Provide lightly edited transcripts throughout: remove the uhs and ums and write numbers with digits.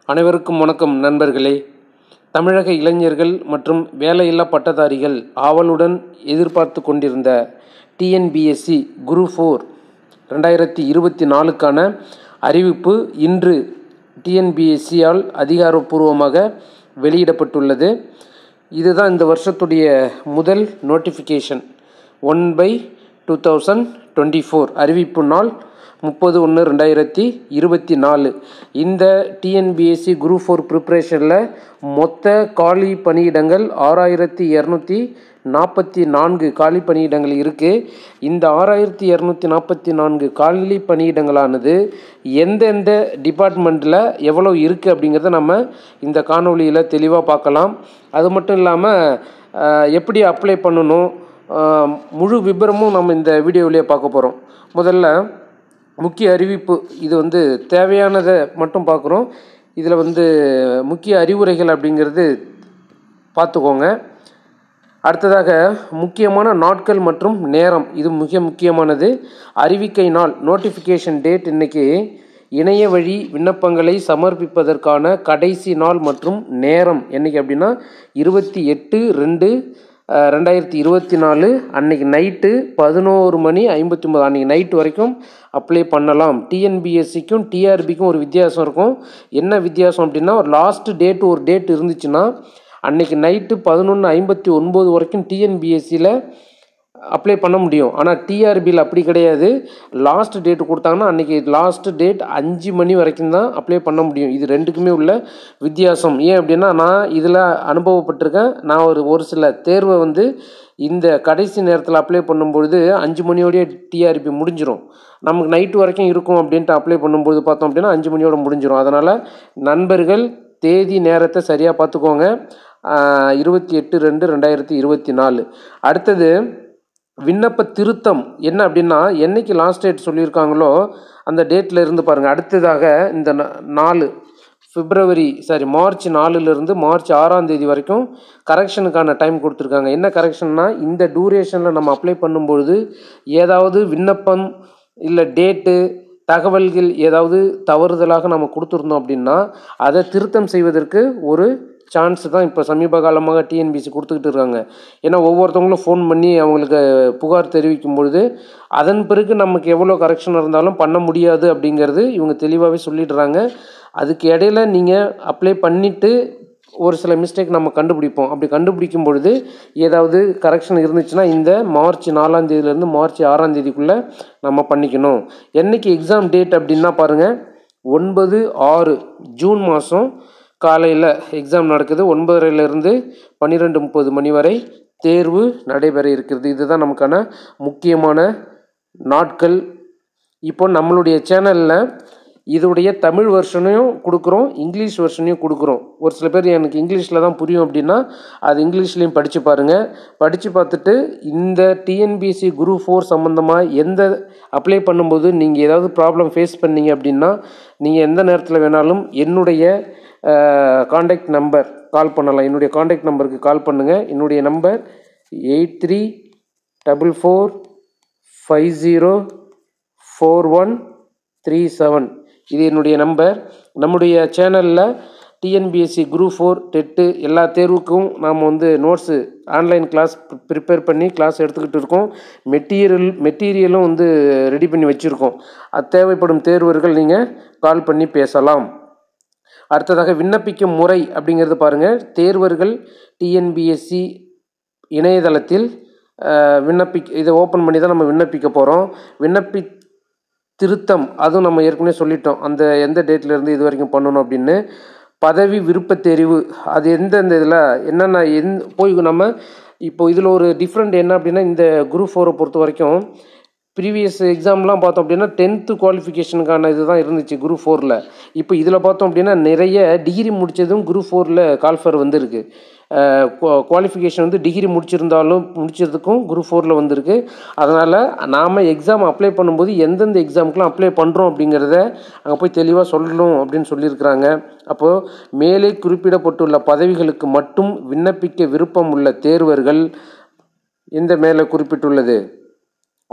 அனைவருக்கும் வணக்கம் நண்பர்களே. தமிழக இளைஞர்கள் மற்றும் வேலையில்லா பட்டதாரிகள் ஆவலுடன் எதிர்பார்த்து கொண்டிருந்த டிஎன்பிஎஸ்சி குரூப் 4 2024க்கான அறிவிப்பு இன்று டிஎன்பிஎஸ்சியால் அதிகாரப்பூர்வமாக வெளியிடப்பட்டுள்ளது. இதுதான் இந்த வருஷத்துடைய முதல் நோட்டிஃபிகேஷன் 1/2024 அறிவிப்பு நாள் 30/1/2024. இந்த டிஎன்பிஎஸ்சி குரூப் 4 ப்ரிப்ரேஷனில் மொத்த காலி பணியிடங்கள் 6244 காலி பணியிடங்கள் இருக்குது. இந்த 6244 காலி பணியிடங்களானது எந்தெந்த டிபார்ட்மெண்ட்டில் எவ்வளோ இருக்குது அப்படிங்கிறத நம்ம இந்த காணொலியில் தெளிவாக பார்க்கலாம். அது மட்டும் இல்லாமல் எப்படி அப்ளை பண்ணணும் முழு விபரமும் நம்ம இந்த வீடியோவிலேயே பார்க்க போகிறோம். முதல்ல முக்கிய அறிவிப்பு, இது தேவையானதை மட்டும் பார்க்குறோம். இதில் முக்கிய அறிவுரைகள் அப்படிங்கிறது பார்த்துக்கோங்க. அடுத்ததாக முக்கியமான நாட்கள் மற்றும் நேரம், இது மிக முக்கியமானது. அறிவிக்கை நாள், நோட்டிஃபிகேஷன் டேட் இன்னைக்கு. இணைய வழி விண்ணப்பங்களை சமர்ப்பிப்பதற்கான கடைசி நாள் மற்றும் நேரம் என்னைக்கு அப்படின்னா 28/2/2024 அன்னைக்கு நைட்டு 11:59 அன்றைக்கி நைட்டு வரைக்கும் அப்ளை பண்ணலாம். டிஎன்பிஎஸ்சிக்கும் டிஆர்பிக்கும் ஒரு வித்தியாசம் இருக்கும். என்ன வித்தியாசம் அப்படின்னா, ஒரு லாஸ்ட் டேட் ஒரு டேட் இருந்துச்சுன்னா அன்றைக்கி நைட்டு 11:59 வரைக்கும் டிஎன்பிஎஸ்சியில் அப்ளை பண்ண முடியும். ஆனால் டிஆர்பியில் அப்படி கிடையாது. லாஸ்ட் டேட்டு கொடுத்தாங்கன்னா அன்றைக்கி லாஸ்ட் டேட் 5 மணி வரைக்கும் தான் அப்ளை பண்ண முடியும். இது ரெண்டுக்குமே உள்ள வித்தியாசம். ஏன் அப்படின்னா, நான் இதில் அனுபவப்பட்டிருக்கேன். நான் ஒரு சில தேர்வை இந்த கடைசி நேரத்தில் அப்ளை பண்ணும்பொழுது 5 மணியோடய டிஆர்பி முடிஞ்சிடும். நமக்கு நைட்டு வரைக்கும் இருக்கும் அப்படின்ட்டு அப்ளை பண்ணும்போது பார்த்தோம் அப்படின்னா 5 மணியோட முடிஞ்சிடும். அதனால் நண்பர்கள் தேதி நேரத்தை சரியாக பார்த்துக்கோங்க. 28/2/2024. அடுத்தது விண்ணப்ப திருத்தம் என்ன அப்படின்னா, என்னைக்கு லாஸ்ட் டேட் சொல்லியிருக்காங்களோ அந்த டேட்டில் இருந்து பாருங்கள். அடுத்ததாக இந்த மார்ச் 4லேருந்து மார்ச் 6ஆம் தேதி வரைக்கும் கரெக்ஷனுக்கான டைம் கொடுத்துருக்காங்க. என்ன கரெக்ஷன்னா, இந்த டூரேஷனில் நம்ம அப்ளை பண்ணும்பொழுது ஏதாவது விண்ணப்பம் இல்லை டேட்டு தகவல்கள் ஏதாவது தவறுதலாக நம்ம கொடுத்துருந்தோம் அப்படின்னா அதை திருத்தம் செய்வதற்கு ஒரு சான்ஸ் தான் இப்போ சமீப காலமாக டிஎன்பிஎஸ்சி கொடுத்துக்கிட்டு இருக்காங்க. ஏன்னா ஒவ்வொருத்தவங்களும் ஃபோன் பண்ணி அவங்களுக்கு புகார் தெரிவிக்கும் பொழுது அதன் பிறகு நமக்கு எவ்வளோ கரெக்ஷன் இருந்தாலும் பண்ண முடியாது அப்படிங்கிறது இவங்க தெளிவாகவே சொல்லிடுறாங்க. அதுக்கு இடையில நீங்கள் அப்ளை பண்ணிவிட்டு ஒரு சில மிஸ்டேக் நம்ம கண்டுபிடிப்போம். அப்படி கண்டுபிடிக்கும் பொழுது ஏதாவது கரெக்ஷன் இருந்துச்சுன்னா இந்த மார்ச் 4ஆம் தேதியிலேருந்து மார்ச் 6ஆம் தேதிக்குள்ளே நம்ம பண்ணிக்கணும். என்றைக்கு எக்ஸாம் டேட் அப்படின்னா பாருங்கள், 9/6 ஜூன் மாதம் காலையில் எக்ஸாம் நடக்குது. 9:30லேருந்து 12:30 மணி வரை தேர்வு நடைபெற இருக்கிறது. இதுதான் நமக்கான முக்கியமான நாட்கள். இப்போ நம்மளுடைய சேனலில் இதோடைய தமிழ் வெர்ஷனையும் கொடுக்குறோம், இங்கிலீஷ் வெர்ஷனையும் கொடுக்குறோம். ஒரு சில பேர் எனக்கு இங்கிலீஷில் தான் புரியும் அப்படின்னா அது இங்கிலீஷ்லேயும் படித்து பாருங்கள். படித்து பார்த்துட்டு இந்த டிஎன்பிஎஸ்சி குரூப் 4 சம்மந்தமாக எந்த அப்ளை பண்ணும்போது நீங்கள் ஏதாவது ப்ராப்ளம் ஃபேஸ் பண்ணீங்க அப்படின்னா நீங்கள் எந்த நேரத்தில் வேணாலும் என்னுடைய காண்டாக்ட் நம்பர் கால் பண்ணலாம். என்னுடைய காண்டாக்ட் நம்பருக்கு கால் பண்ணுங்கள். என்னுடைய நம்பர் 8344504137. இது என்னுடைய நம்பர். நம்முடைய சேனலில் டிஎன்பிஎஸ்சி குரூப் 4 டெட்டு எல்லா தேர்வுக்கும் நாம் நோட்ஸு ஆன்லைன் கிளாஸ் ப்ரிப்பேர் பண்ணி கிளாஸ் எடுத்துக்கிட்டு இருக்கோம். மெட்டீரியலும் ரெடி பண்ணி வச்சுருக்கோம். அது தேவைப்படும் தேர்வர்கள் நீங்கள் கால் பண்ணி பேசலாம். அடுத்ததாக விண்ணப்பிக்கும் முறை அப்படிங்கிறது பாருங்கள். தேர்வர்கள் டிஎன்பிஎஸ்சி இணையதளத்தில் இதை ஓப்பன் பண்ணி தான் நம்ம விண்ணப்பிக்க போகிறோம். திருத்தம் அதுவும் நம்ம ஏற்கனவே சொல்லிட்டோம், அந்த எந்த டேட்லேருந்து இது வரைக்கும் பண்ணணும் அப்படின்னு. பதவி விருப்பத் தெரிவு அது எந்தெந்த இதில் என்னென்ன போய் நம்ம இப்போ இதில் ஒரு டிஃப்ரெண்ட் என்ன அப்படின்னா, இந்த குரூப் 4 பொறுத்த வரைக்கும் ப்ரீவியஸ் எக்ஸாம்லாம் பார்த்தோம் அப்படின்னா 10th குவாலிஃபிகேஷனுக்கான இது தான் இருந்துச்சு குரூப் 4ல். இப்போ இதில் பார்த்தோம் அப்படின்னா நிறைய டிகிரி முடித்ததும் குரூப் 4ல் கால்ஃபர் வந்திருக்கு. குவாலிஃபிகேஷன் டிகிரி முடிச்சதுக்கும் குரூப் 4ல் வந்திருக்கு. அதனால் நாம் எக்ஸாம் அப்ளை பண்ணும்போது எந்தெந்த எக்ஸாமுக்கெலாம் அப்ளை பண்ணுறோம் அப்படிங்கிறத அங்கே போய் தெளிவாக சொல்லணும் அப்படின்னு சொல்லியிருக்கிறாங்க. அப்போது மேலே குறிப்பிடப்பட்டுள்ள பதவிகளுக்கு மட்டும் விண்ணப்பிக்க விருப்பம் உள்ள தேர்வர்கள் இந்த மேலே குறிப்பிட்டுள்ளது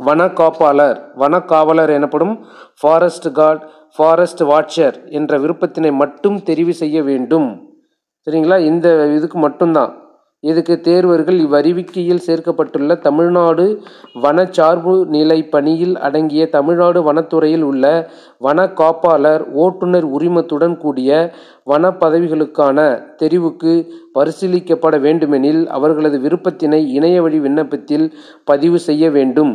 வனக்காவலர் எனப்படும் ஃபாரஸ்ட் கார்டு, ஃபாரஸ்ட் வாட்சர் என்ற விருப்பத்தினை மட்டும் தெரிவு செய்ய வேண்டும். சரிங்களா? இந்த இதுக்கு மட்டும்தான். இதுக்கு தேர்வர்கள் இவ்வறிவிக்கையில் சேர்க்கப்பட்டுள்ள தமிழ்நாடு வனச்சார்பு நிலை பணியில் அடங்கிய தமிழ்நாடு வனத்துறையில் உள்ள வன காப்பாளர் ஓட்டுநர் உரிமத்துடன் கூடிய வன பதவிகளுக்கான தெரிவுக்கு பரிசீலிக்கப்பட வேண்டுமெனில் அவர்களது விருப்பத்தினை இணையவழி விண்ணப்பத்தில் பதிவு செய்ய வேண்டும்.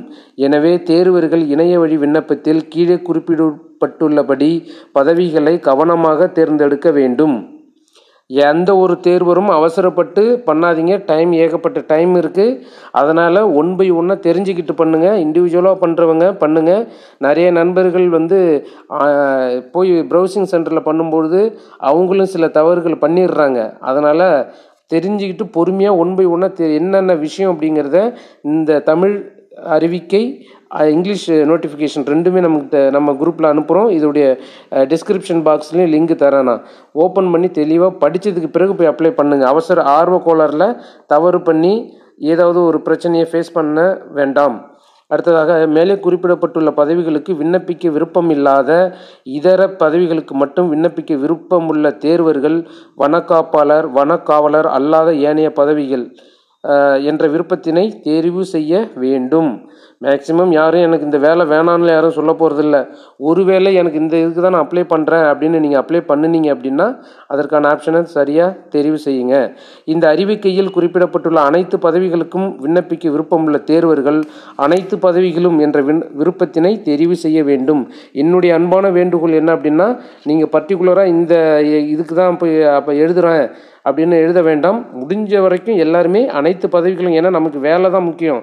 எனவே தேர்வர்கள் இணையவழி விண்ணப்பத்தில் கீழே குறிப்பிடப்பட்டுள்ளபடி பதவிகளை கவனமாக தேர்ந்தெடுக்க வேண்டும். எந்த ஒரு தேர்வரும் அவசரப்பட்டு பண்ணாதீங்க. ஏகப்பட்ட டைம் இருக்குது. அதனால் 1 by 1 தெரிஞ்சுக்கிட்டு பண்ணுங்கள். இண்டிவிஜுவலாக பண்ணுறவங்க பண்ணுங்கள். நிறைய நண்பர்கள் போய் ப்ரௌசிங் சென்டரில் பண்ணும்பொழுது அவங்களும் சில தவறுகள் பண்ணிடுறாங்க. அதனால் தெரிஞ்சுக்கிட்டு பொறுமையாக 1 by 1 என்னென்ன விஷயம் அப்படிங்கிறத இந்த தமிழ் அறிவிக்கை, இங்கிலீஷ் நோட்டிஃபிகேஷன் ரெண்டுமே நம்ம குரூப்பில் அனுப்புகிறோம். இதோடைய டிஸ்கிரிப்ஷன் பாக்ஸ்லேயும் லிங்க் தரேன். நான் ஓப்பன் பண்ணி தெளிவாக படித்ததுக்கு பிறகு போய் அப்ளை பண்ணுங்கள். ஆர்வ கோளாறில் தவறு பண்ணி ஏதாவது ஒரு பிரச்சனையை ஃபேஸ் பண்ண வேண்டாம். அடுத்ததாக, மேலே குறிப்பிடப்பட்டுள்ள பதவிகளுக்கு விண்ணப்பிக்க விருப்பம் இல்லாத இதர பதவிகளுக்கு மட்டும் விண்ணப்பிக்க விருப்பமுள்ள தேர்வர்கள் வனக்காப்பாளர், வனக்காவலர் அல்லாத ஏனைய பதவிகள் என்ற விருப்பத்தினை தெரிவு செய்ய வேண்டும். மேக்சிமம் யாரும் எனக்கு இந்த வேலை வேணான்னு யாரும் சொல்ல போகிறதில்ல. ஒருவேளை எனக்கு இந்த இதுக்கு தான் நான் அப்ளை பண்ணுறேன் அப்படின்னு நீங்கள் அப்ளை பண்ணினீங்க அப்படின்னா அதற்கான ஆப்ஷனை சரியாக தெரிவு செய்யுங்க. இந்த அறிவிக்கையில் குறிப்பிடப்பட்டுள்ள அனைத்து பதவிகளுக்கும் விண்ணப்பிக்க விருப்பமுள்ள தேர்வர்கள் அனைத்து பதவிகளும் என்ற விருப்பத்தினை தெரிவு செய்ய வேண்டும். என்னுடைய அன்பான வேண்டுகோள் என்ன அப்படின்னா, நீங்கள் பர்டிகுலராக இந்த இதுக்கு தான் போய் அப்போ எழுதுகிறேன் அப்படின்னு எழுத வேண்டாம். முடிஞ்ச வரைக்கும் எல்லாருமே அனைத்து பதவிகளும், ஏன்னா நமக்கு வேலை தான் முக்கியம்.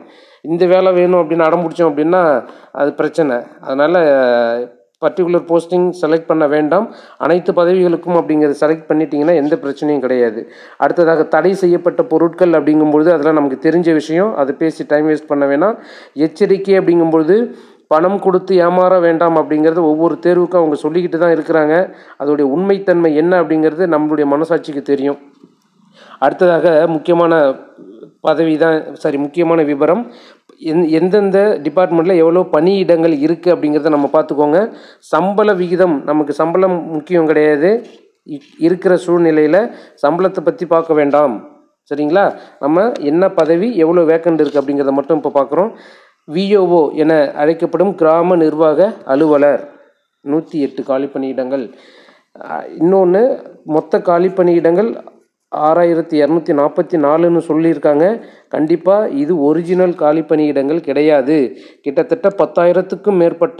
இந்த வேலை வேணும் அப்படின்னு அடம் பிடிச்சோம் அப்படின்னா அது பிரச்சனை. அதனால் பர்டிகுலர் போஸ்டிங் செலக்ட் பண்ண வேண்டாம். அனைத்து பதவிகளுக்கும் அப்படிங்கிறத செலக்ட் பண்ணிட்டீங்கன்னா எந்த பிரச்சனையும் கிடையாது. அடுத்ததாக, தடை செய்யப்பட்ட பொருட்கள் அப்படிங்கும்பொழுது அதெல்லாம் நமக்கு தெரிஞ்ச விஷயம். அதை பேசி டைம் வேஸ்ட் பண்ண வேணாம். எச்சரிக்கை அப்படிங்கும்பொழுது பணம் கொடுத்து ஏமாற வேண்டாம் அப்படிங்கிறது ஒவ்வொரு தேர்வுக்கும் அவங்க சொல்லிக்கிட்டு தான் இருக்கிறாங்க. அதோடைய உண்மைத்தன்மை என்ன அப்படிங்கிறது நம்மளுடைய மனசாட்சிக்கு தெரியும். அடுத்ததாக, முக்கியமான விவரம், எந்தெந்த டிபார்ட்மெண்ட்டில் எவ்வளோ பணியிடங்கள் இருக்குது அப்படிங்கிறத நம்ம பார்த்துக்கோங்க. சம்பள விகிதம், நமக்கு சம்பளம் முக்கியம் கிடையாது. இருக்கிற சூழ்நிலையில் சம்பளத்தை பற்றி பார்க்க வேண்டாம். சரிங்களா? நம்ம என்ன பதவி, எவ்வளோ வேக்கண்ட் இருக்குது அப்படிங்கிறத மட்டும் இப்போ பார்க்குறோம். விஓஓ என அழைக்கப்படும் கிராம நிர்வாக அலுவலர் 108 காலி பணியிடங்கள். இன்னொன்று, மொத்த காலி பணியிடங்கள் 6244ன்னு சொல்லியிருக்காங்க. கண்டிப்பாக இது ஒரிஜினல் காலி பணியிடங்கள் கிடையாது. கிட்டத்தட்ட 10,000க்கும் மேற்பட்ட,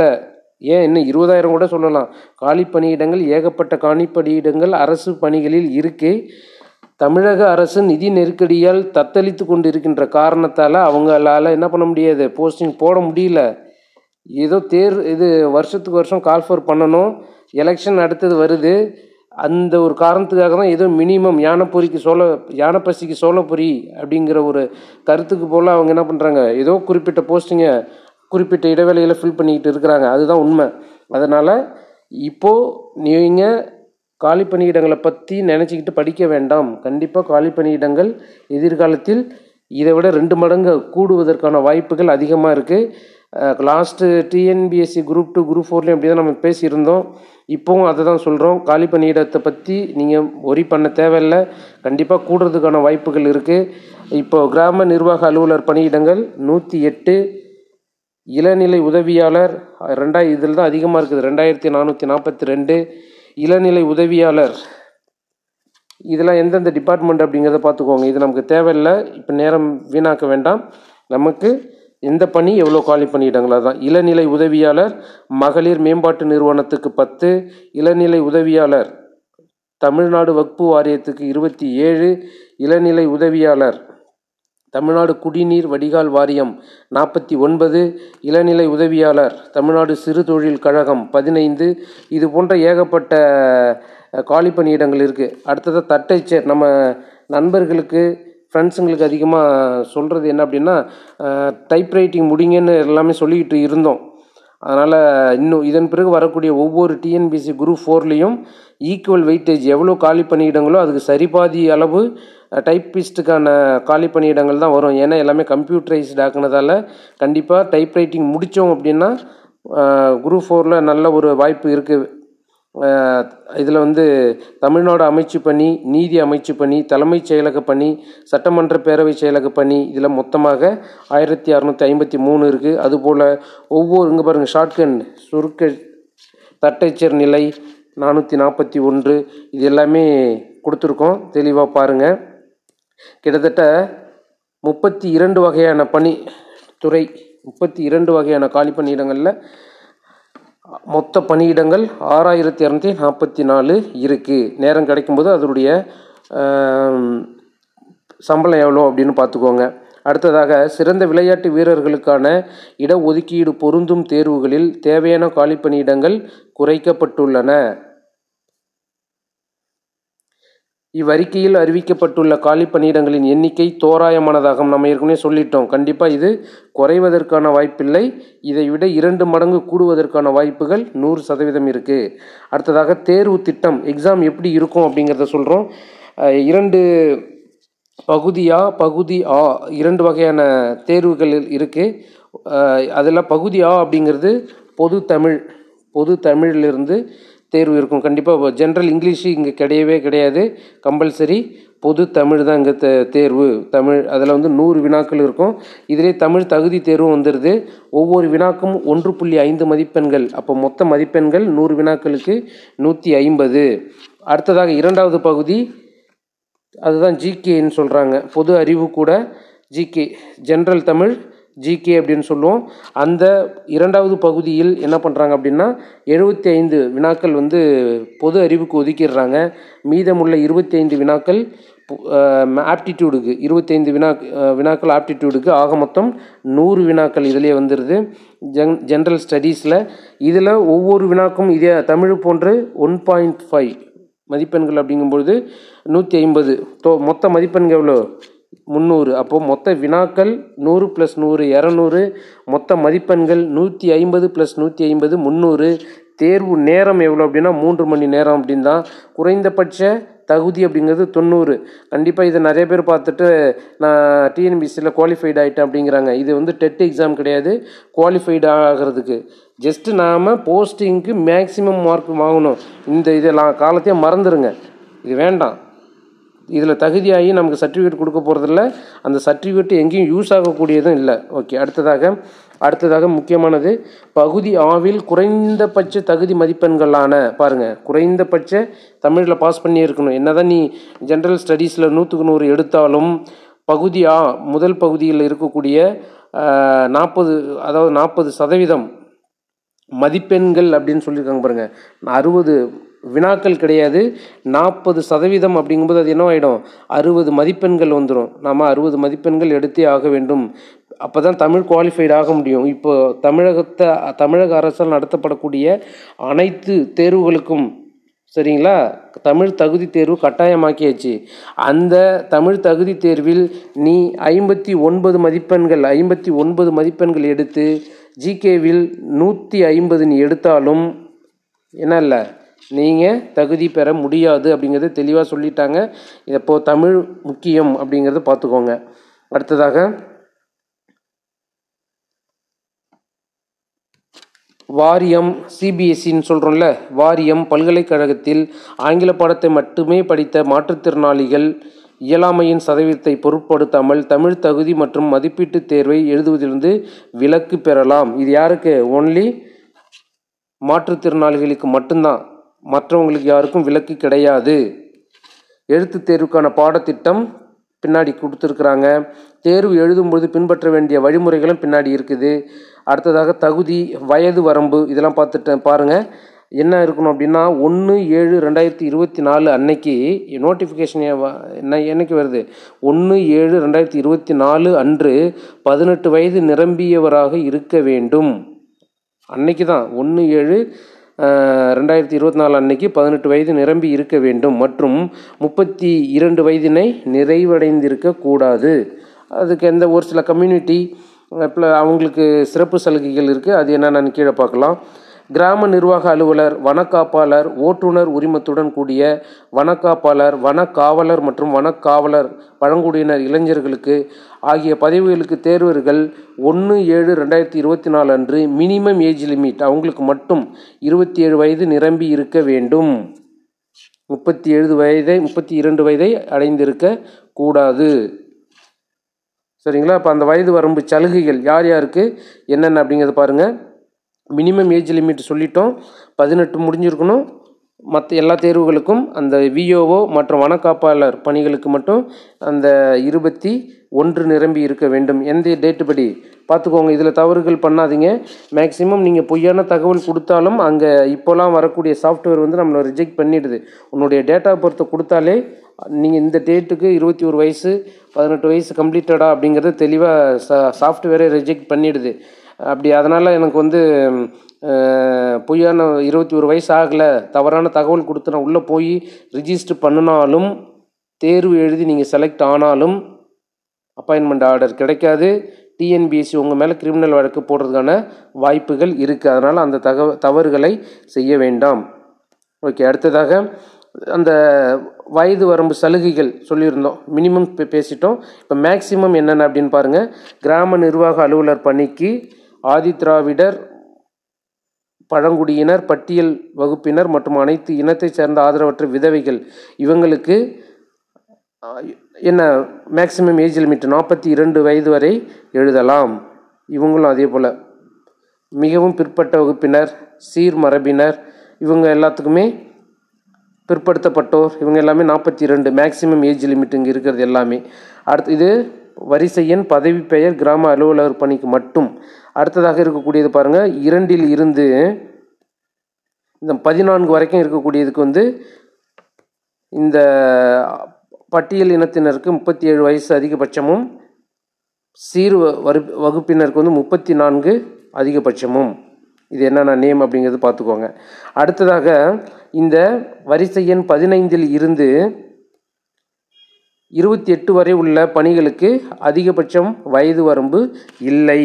இன்னும் 20,000 கூட சொல்லலாம், காலி பணியிடங்கள், ஏகப்பட்ட காலி பணியிடங்கள் அரசு பணிகளில் இருக்குது. தமிழக அரசு நிதி நெருக்கடியால் தத்தளித்து கொண்டு இருக்கின்ற காரணத்தால் அவங்களால என்ன பண்ண முடியாது, போஸ்டிங் போட முடியல. ஏதோ இது வருஷத்துக்கு வருஷம் கால்ஃபர் பண்ணணும், எலெக்ஷன் அடுத்தது வருது, அந்த ஒரு காரணத்துக்காக தான் ஏதோ மினிமம் யானை பசிக்கு சோளப்பொரி அப்படிங்கிற ஒரு கருத்துக்கு போல் அவங்க என்ன பண்ணுறாங்க, ஏதோ குறிப்பிட்ட போஸ்டிங்கை குறிப்பிட்ட இடைவேளையில் ஃபில் பண்ணிக்கிட்டு இருக்கிறாங்க. அதுதான் உண்மை. அதனால் இப்போது நீங்கள் காலி பணியிடங்களை பற்றி நினச்சிக்கிட்டு படிக்க வேண்டாம். கண்டிப்பாக காலி பணியிடங்கள் எதிர்காலத்தில் இதை விட 2 மடங்கு கூடுவதற்கான வாய்ப்புகள் அதிகமாக இருக்குது. லாஸ்ட்டு டிஎன்பிஎஸ்சி குரூப் 2 குரூப் 4லேயும் அப்படி தான் நம்ம பேசியிருந்தோம். இப்போவும் அதை தான் சொல்கிறோம். காலி பணியிடத்தை பற்றி நீங்கள் ஒரி பண்ண தேவையில்லை. கண்டிப்பாக கூடுறதுக்கான வாய்ப்புகள் இருக்குது. இப்போது கிராம நிர்வாக அலுவலர் பணியிடங்கள் 108, இளநிலை உதவியாளர் இதில் தான் அதிகமாக இருக்குது, 2442. இளநிலை உதவியாளர் இதெல்லாம் எந்தெந்த டிபார்ட்மெண்ட் அப்படிங்கிறத பார்த்துக்கோங்க. இது நமக்கு தேவையில்லை, இப்போ நேரம் வீணாக்க வேண்டாம். நமக்கு எந்த பணி எவ்வளோ காலி பணியிடங்களாக தான். இளநிலை உதவியாளர் மகளிர் மேம்பாட்டு நிறுவனத்துக்கு 10, இளநிலை உதவியாளர் தமிழ்நாடு வக்பு வாரியத்துக்கு 27, இளநிலை உதவியாளர் தமிழ்நாடு குடிநீர் வடிகால் வாரியம் 49, இளநிலை உதவியாளர் தமிழ்நாடு சிறு தொழில் கழகம் 15. இது போன்ற ஏகப்பட்ட காலி பணியிடங்கள் இருக்குது. அடுத்தது தட்டச்சர், நம்ம நண்பர்களுக்கு ஃப்ரெண்ட்ஸுங்களுக்கு அதிகமாக சொல்கிறது என்ன அப்படின்னா, டைப்ரைட்டிங் முடிங்கன்னு எல்லாமே சொல்லிக்கிட்டு இருந்தோம். அதனால் இன்னும் இதன் பிறகு வரக்கூடிய ஒவ்வொரு டிஎன்பிஎஸ்சி குரூப் 4லேயும் ஈக்குவல் வெயிட்டேஜ் எவ்வளோ காலி பணியிடங்களோ அதுக்கு சரிபாதி அளவு டைப்பிஸ்ட்டுக்கான காலி பணியிடங்கள் தான் வரும். ஏன்னா எல்லாமே கம்ப்யூட்டரைஸ்டு ஆக்குனதால் கண்டிப்பாக டைப் ரைட்டிங் முடித்தோம் அப்படின்னா குரூப் 4ல் நல்ல ஒரு வாய்ப்பு இருக்குது. இதில் தமிழ்நாடு அமைச்சு பணி, நீதி அமைச்சு பணி, தலைமைச் செயலக பணி, சட்டமன்ற பேரவை செயலக பணி, இதில் மொத்தமாக 1653 இருக்குது. அதுபோல் இங்கே பாருங்கள், ஷார்ட்கன் சுருக்க தட்டச்சர் நிலை 441, இது எல்லாமே கொடுத்துருக்கோம். தெளிவாக பாருங்கள். கிட்டத்தட்ட 32 வகையான பணி துறை, 32 வகையான காலி பணியிடங்களில் மொத்த பணியிடங்கள் 6244 இருக்குது. நேரம் கிடைக்கும்போது அதனுடைய சம்பளம் எவ்வளோ அப்படின்னு பார்த்துக்கோங்க. அடுத்ததாக, சிறந்த விளையாட்டு வீரர்களுக்கான இடஒதுக்கீடு பொருந்தும் தேர்வுகளில் தேவையான காலி பணியிடங்கள் குறைக்கப்பட்டுள்ளன. இவ்வறிக்கையில் அறிவிக்கப்பட்டுள்ள காலி பணியிடங்களின் எண்ணிக்கை தோராயமானதாகும். நம்ம ஏற்கனவே சொல்லிட்டோம், கண்டிப்பாக இது குறைவதற்கான வாய்ப்பில்லை. இதை விட 2 மடங்கு கூடுவதற்கான வாய்ப்புகள் 100% இருக்குது. அடுத்ததாக, தேர்வு திட்டம், எக்ஸாம் எப்படி இருக்கும் அப்படிங்கிறத சொல்கிறோம். 2 பகுதி A, பகுதி A 2 வகையான தேர்வுகள் இருக்குது. அதில் பகுதி A அப்படிங்கிறது பொது தமிழிலிருந்து தேர்வு இருக்கும். கண்டிப்பாக ஜென்ரல் இங்கிலீஷு இங்கே கிடையவே கிடையாது. கம்பல்சரி பொது தமிழ் தான் இங்கே தேர்வு. தமிழ் அதில் 100 வினாக்கள் இருக்கும். இதிலே தமிழ் தகுதி தேர்வு வந்துடுது. ஒவ்வொரு வினாக்கும் 1.5 மதிப்பெண்கள். அப்போ மொத்த மதிப்பெண்கள் 100 வினாக்களுக்கு 150. அடுத்ததாக 2வது பகுதி, அதுதான் ஜிகேன்னு சொல்கிறாங்க. பொது அறிவு கூட ஜிகே, ஜென்ரல் தமிழ் ஜிகே அப்படின்னு சொல்லுவோம். அந்த 2வது பகுதியில் என்ன பண்ணுறாங்க அப்படின்னா 75 வினாக்கள் பொது அறிவுக்கு ஒதுக்கிடுறாங்க. மீதமுள்ள 25 வினாக்கள் ஆப்டிடியூடுக்கு, 25 வினாக்கள் ஆப்டிடியூடுக்கு. ஆக மொத்தம் 100 வினாக்கள் இதிலே வந்துடுது ஜென்ரல் ஸ்டடீஸில். இதில் ஒவ்வொரு வினாக்கும் இதே தமிழ் போன்று 1.5 மதிப்பெண்கள் அப்படிங்கும்பொழுது 150. மொத்த மதிப்பெண்கள் எவ்வளோ? 300. அப்போது மொத்த வினாக்கள் 100 + 100 200. மொத்த மதிப்பெண்கள் 150 + 150 300. தேர்வு நேரம் எவ்வளோ அப்படின்னா 3 மணி நேரம் அப்படின்னு தான். குறைந்தபட்ச தகுதி அப்படிங்கிறது 90. கண்டிப்பாக இதை நிறைய பேர் பார்த்துட்டு நான் டிஎன்பிஎஸ்சியில் குவாலிஃபைடு ஆகிட்டேன் அப்படிங்கிறாங்க. இது டெட் எக்ஸாம் கிடையாது. குவாலிஃபைடு ஆகிறதுக்கு ஜஸ்ட்டு நாம் போஸ்டிங்க்கு மேக்ஸிமம் மார்க் வாங்கணும். இதெல்லாம் காலத்தையே மறந்துடுங்க, இது வேண்டாம். இதில் தகுதியாகி நமக்கு சர்டிஃபிகேட் கொடுக்க போகிறதில்ல. அந்த சர்டிஃபிகேட் எங்கேயும் யூஸ் ஆகக்கூடியதும் இல்லை. ஓகே. அடுத்ததாக முக்கியமானது, பகுதி ஆவில் குறைந்தபட்ச தகுதி மதிப்பெண்களான, பாருங்கள், குறைந்தபட்ச தமிழில் பாஸ் பண்ணி இருக்கணும். என்ன தான் நீ ஜென்ரல் ஸ்டடீஸில் 100க்கு 100 எடுத்தாலும் பகுதி ஆ முதல் பகுதியில் இருக்கக்கூடிய 40% மதிப்பெண்கள் அப்படின்னு சொல்லியிருக்காங்க பாருங்கள். 60 வினாக்கள் கிடையாது, 40% அப்படிங்கும்போது அது என்ன ஆகிடும்? 60 மதிப்பெண்கள் வந்துடும். நாம் 60 மதிப்பெண்கள் எடுத்தே ஆக வேண்டும். அப்போ தான் தமிழ் குவாலிஃபைடு ஆக முடியும். இப்போ தமிழக அரசால் நடத்தப்படக்கூடிய அனைத்து தேர்வுகளுக்கும் சரிங்களா, தமிழ் தகுதி தேர்வு கட்டாயமாக்கியாச்சு. அந்த தமிழ் தகுதி தேர்வில் நீ 59 மதிப்பெண்கள் எடுத்து ஜிகேவில் 150 நீ எடுத்தாலும் என்ன இல்லை, நீங்கள் தகுதி பெற முடியாது அப்படிங்கிறது தெளிவாக சொல்லிட்டாங்க. இப்போது தமிழ் முக்கியம் அப்படிங்கிறத பார்த்துக்கோங்க. அடுத்ததாக, வாரியம், சிபிஎஸ்சின்னு சொல்கிறோம்ல, வாரியம் பல்கலைக்கழகத்தில் ஆங்கில பாடத்தை மட்டுமே படித்த மாற்றுத்திறனாளிகள் இயலாமையின் சதவீதத்தை பொருட்படுத்தாமல் தமிழ் தகுதி மற்றும் மதிப்பீட்டு தேர்வை எழுதுவதிலிருந்து விலக்கு பெறலாம். இது யாருக்கு? ஒன்லி மாற்றுத்திறனாளிகளுக்கு மட்டும்தான், மற்றவங்களுக்கு யாருக்கும் விலக்கு கிடையாது. எழுத்து தேர்வுக்கான பாடத்திட்டம் பின்னாடி கொடுத்துருக்குறாங்க. தேர்வு எழுதும்போது பின்பற்ற வேண்டிய வழிமுறைகளும் பின்னாடி இருக்குது. அடுத்ததாக, தகுதி, வயது வரம்பு இதெல்லாம் பாருங்கள். என்ன இருக்கணும் அப்படின்னா 1/7/2024 அன்னைக்கு நோட்டிஃபிகேஷன் என்னைக்கு வருது? 1/7/2024 அன்று 18 வயது நிரம்பியவராக இருக்க வேண்டும். அன்னைக்கு தான் 1/7/2024 அன்னைக்கு 18 வயது நிரம்பி இருக்க வேண்டும் மற்றும் 32 வயதினை நிறைவடைந்திருக்க கூடாது. அதுக்கு ஒரு சில கம்யூனிட்டி அவங்களுக்கு சிறப்பு சலுகைகள் இருக்குது. அது என்னென்னு கீழே பார்க்கலாம். கிராம நிர்வாக அலுவலர், வனக்காப்பாளர், ஓட்டுநர் உரிமத்துடன் கூடிய வனக்காப்பாளர், வனக்காவலர் மற்றும் வனக்காவலர் பழங்குடியினர் இளைஞர்களுக்கு ஆகிய பதவிகளுக்கு தேர்வர்கள் 1/7/2024 அன்று மினிமம் ஏஜ் லிமிட் அவங்களுக்கு மட்டும் 27 வயது நிரம்பி இருக்க வேண்டும். 32 வயதை அடைந்திருக்க கூடாது. சரிங்களா? அப்போ அந்த வயது வரம்பு சலுகைகள் யார் யாருக்கு என்னென்ன அப்படிங்கிறத பாருங்கள். மினிமம் ஏஜ் லிமிட் சொல்லிட்டோம், 18 முடிஞ்சிருக்கணும். மற்ற எல்லா தேர்வுகளுக்கும் அந்த விஓஓ மற்றும் வனக்காப்பாளர் பணிகளுக்கு மட்டும் அந்த 21 நிரம்பி இருக்க வேண்டும். எந்த டேட்டு படி பார்த்துக்கோங்க. இதில் தவறுகள் பண்ணாதீங்க. மேக்ஸிமம் நீங்கள் பொய்யான தகவல் கொடுத்தாலும் அங்கே இப்போலாம் வரக்கூடிய சாஃப்ட்வேர் வந்து நம்மளை ரிஜெக்ட் பண்ணிடுது. உன்னுடைய டேட்டா பொறுத்த கொடுத்தாலே நீங்கள் இந்த டேட்டுக்கு 21 வயசு 18 வயசு கம்ப்ளீட்டடா அப்படிங்கிறத தெளிவாக சாஃப்ட்வேரே ரிஜெக்ட் பண்ணிடுது. அப்படி அதனால் எனக்கு வந்து பொய்யான 21 வயசு ஆகலை, தவறான தகவல் கொடுத்து நான் உள்ளே போய் ரிஜிஸ்டர் பண்ணினாலும், தேர்வு எழுதி நீங்கள் செலக்ட் ஆனாலும் அப்பாயின்மெண்ட் ஆர்டர் கிடைக்காது. டிஎன்பிஎஸ்சி உங்கள் மேலே கிரிமினல் வழக்கு போடுறதுக்கான வாய்ப்புகள் இருக்குது. அதனால் அந்த தவறுகளை செய்ய வேண்டாம். ஓகே, அடுத்ததாக அந்த வயது வரம்பு சலுகைகள் சொல்லியிருந்தோம். மினிமம் பேசிட்டோம். இப்போ மேக்சிமம் என்னென்ன அப்படின்னு பாருங்கள். கிராம நிர்வாக அலுவலர் பணிக்கு ஆதிதிராவிடர், பழங்குடியினர், பட்டியல் வகுப்பினர் மற்றும் அனைத்து இனத்தைச் சேர்ந்த ஆதரவற்ற விதவைகள் இவங்களுக்கு என்ன மேக்சிமம் ஏஜ் லிமிட் 42 வயது வரை எழுதலாம். இவங்களும் அதே போல் மிகவும் பிற்பட்ட வகுப்பினர், சீர்மரபினர், இவங்க எல்லாத்துக்குமே பிற்படுத்தப்பட்டோர், இவங்க எல்லாமே 42 மேக்சிமம் ஏஜ் லிமிட் இங்கே இருக்கிறது எல்லாமே. அடுத்து இது வரிசை எண், பதவி பெயர், கிராம அலுவலர் பணிக்கு மட்டும். அடுத்ததாக இருக்கக்கூடியது பாருங்கள். 2 இருந்து இந்த 14 வரைக்கும் இருக்கக்கூடியதுக்கு வந்து இந்த பட்டியல் இனத்தினருக்கு 37 வயசு அதிகபட்சமும், சீர் வகுப்பினருக்கு வந்து 34 அதிகபட்சமும். இது என்னென்ன நேம் அப்படிங்கிறது பார்த்துக்கோங்க. அடுத்ததாக இந்த வரிசை எண் 15 இருந்து 28 வரை உள்ள பணிகளுக்கு அதிகபட்சம் வயது வரம்பு இல்லை.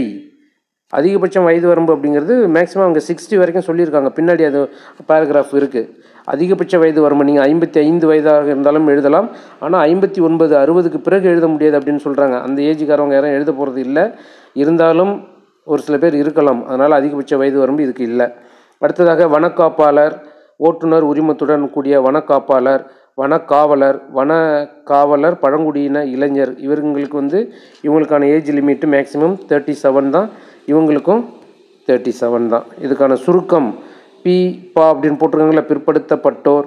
அதிகபட்சம் வயது வரம்பு அப்படிங்கிறது மேக்ஸிமம் அவங்க 60 வரைக்கும் சொல்லியிருக்காங்க. பின்னாடி அது பேராகிராஃப் இருக்குது. அதிகபட்ச வயது வரம்பு நீங்கள் 55 வயதாக இருந்தாலும் எழுதலாம். ஆனால் 59 60க்கு பிறகு எழுத முடியாது அப்படின்னு சொல்கிறாங்க. அந்த ஏஜுக்காரவங்க யாரும் எழுத போகிறது இல்லை. இருந்தாலும் ஒரு சில பேர் இருக்கலாம். அதனால் அதிகபட்ச வயது வரம்பு இதுக்கு இல்லை. அடுத்ததாக வனக்காப்பாளர், ஓட்டுநர் உரிமத்துடன் கூடிய வனக்காப்பாளர், வனக்காவலர், வனக்காவலர் பழங்குடியின இளைஞர் இவங்களுக்கு வந்து இவங்களுக்கான ஏஜ் லிமிட்டு மேக்ஸிமம் 37 தான். இவங்களுக்கும் 37 தான். இதுக்கான சுருக்கம் பா அப்படின்னு போட்டிருக்காங்களா, பிற்படுத்தப்பட்டோர்,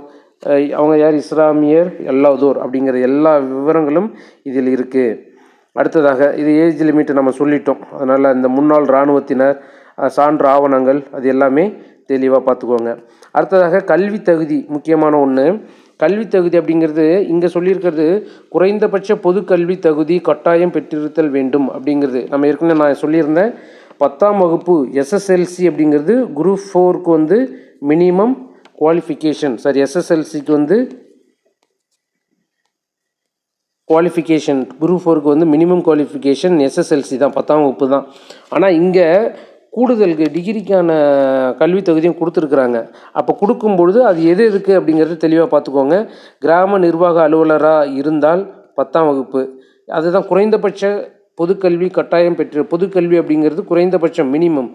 அவங்க யார், இஸ்லாமியர், எல்லாதோர் அப்படிங்கிற எல்லா விவரங்களும் இதில் இருக்குது. அடுத்ததாக இது ஏஜ் லிமிட்டு நம்ம சொல்லிட்டோம். அதனால் இந்த முன்னாள் இராணுவத்தினர், சான்று ஆவணங்கள் அது எல்லாமே தெளிவாக பார்த்துக்கோங்க. அடுத்ததாக கல்வி தகுதி முக்கியமான ஒன்று. கல்வி தகுதி அப்படிங்கிறது இங்கே சொல்லியிருக்கிறது குறைந்தபட்ச பொது கல்வி தகுதி கட்டாயம் பெற்றிருத்தல் வேண்டும் அப்படிங்கிறது. நம்ம ஏற்கனவே நான் சொல்லியிருந்தேன் 10ஆம் வகுப்பு எஸ்எஸ்எல்சி அப்படிங்கிறது குரூப் 4க்கு வந்து மினிமம் குவாலிஃபிகேஷன். சாரி, எஸ்எஸ்எல்சிக்கு வந்து குவாலிஃபிகேஷன், குரூப் 4க்கு வந்து மினிமம் குவாலிஃபிகேஷன் எஸ்எஸ்எல்சி தான், 10ஆம் வகுப்பு தான். ஆனால் இங்கே கூடுதலுக்கு டிகிரிக்கான கல்வி தகுதியும் கொடுத்துருக்குறாங்க. அப்போ கொடுக்கும்பொழுது அது எது இருக்குது அப்படிங்கிறது தெளிவாக பார்த்துக்கோங்க. கிராம நிர்வாக அலுவலராக இருந்தால் 10ஆம் வகுப்பு, அதுதான் குறைந்தபட்ச பொதுக்கல்வி கட்டாயம் பெற்ற பொதுக்கல்வி அப்படிங்கிறது குறைந்தபட்சம் மினிமம்.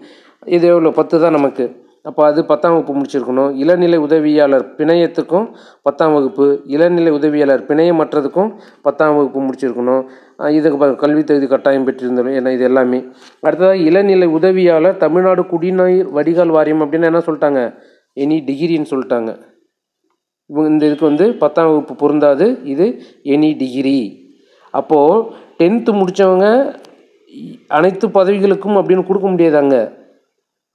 இது எவ்வளோ 10 தான் நமக்கு. அப்போ அது 10ஆம் வகுப்பு முடிச்சிருக்கணும். இளநிலை உதவியாளர் பிணையத்துக்கும் 10ஆம் வகுப்பு, இளநிலை உதவியாளர் பிணையமற்றதுக்கும் 10ஆம் வகுப்பு முடிச்சிருக்கணும். இதுக்கு கல்வி தகுதி கட்டாயம் பெற்றிருந்தாலும் ஏன்னா இது எல்லாமே. அடுத்ததாக இளநிலை உதவியாளர் தமிழ்நாடு குடிநீர் வடிகால் வாரியம் அப்படின்னு என்ன சொல்லிட்டாங்க, எனி டிகிரின்னு சொல்லிட்டாங்க. இவங்க இந்த இதுக்கு வந்து 10ஆம் வகுப்பு பொருந்தாது, இது எனி டிகிரி. அப்போது 10th முடித்தவங்க அனைத்து பதவிகளுக்கும் அப்படின்னு கொடுக்க முடியாதாங்க.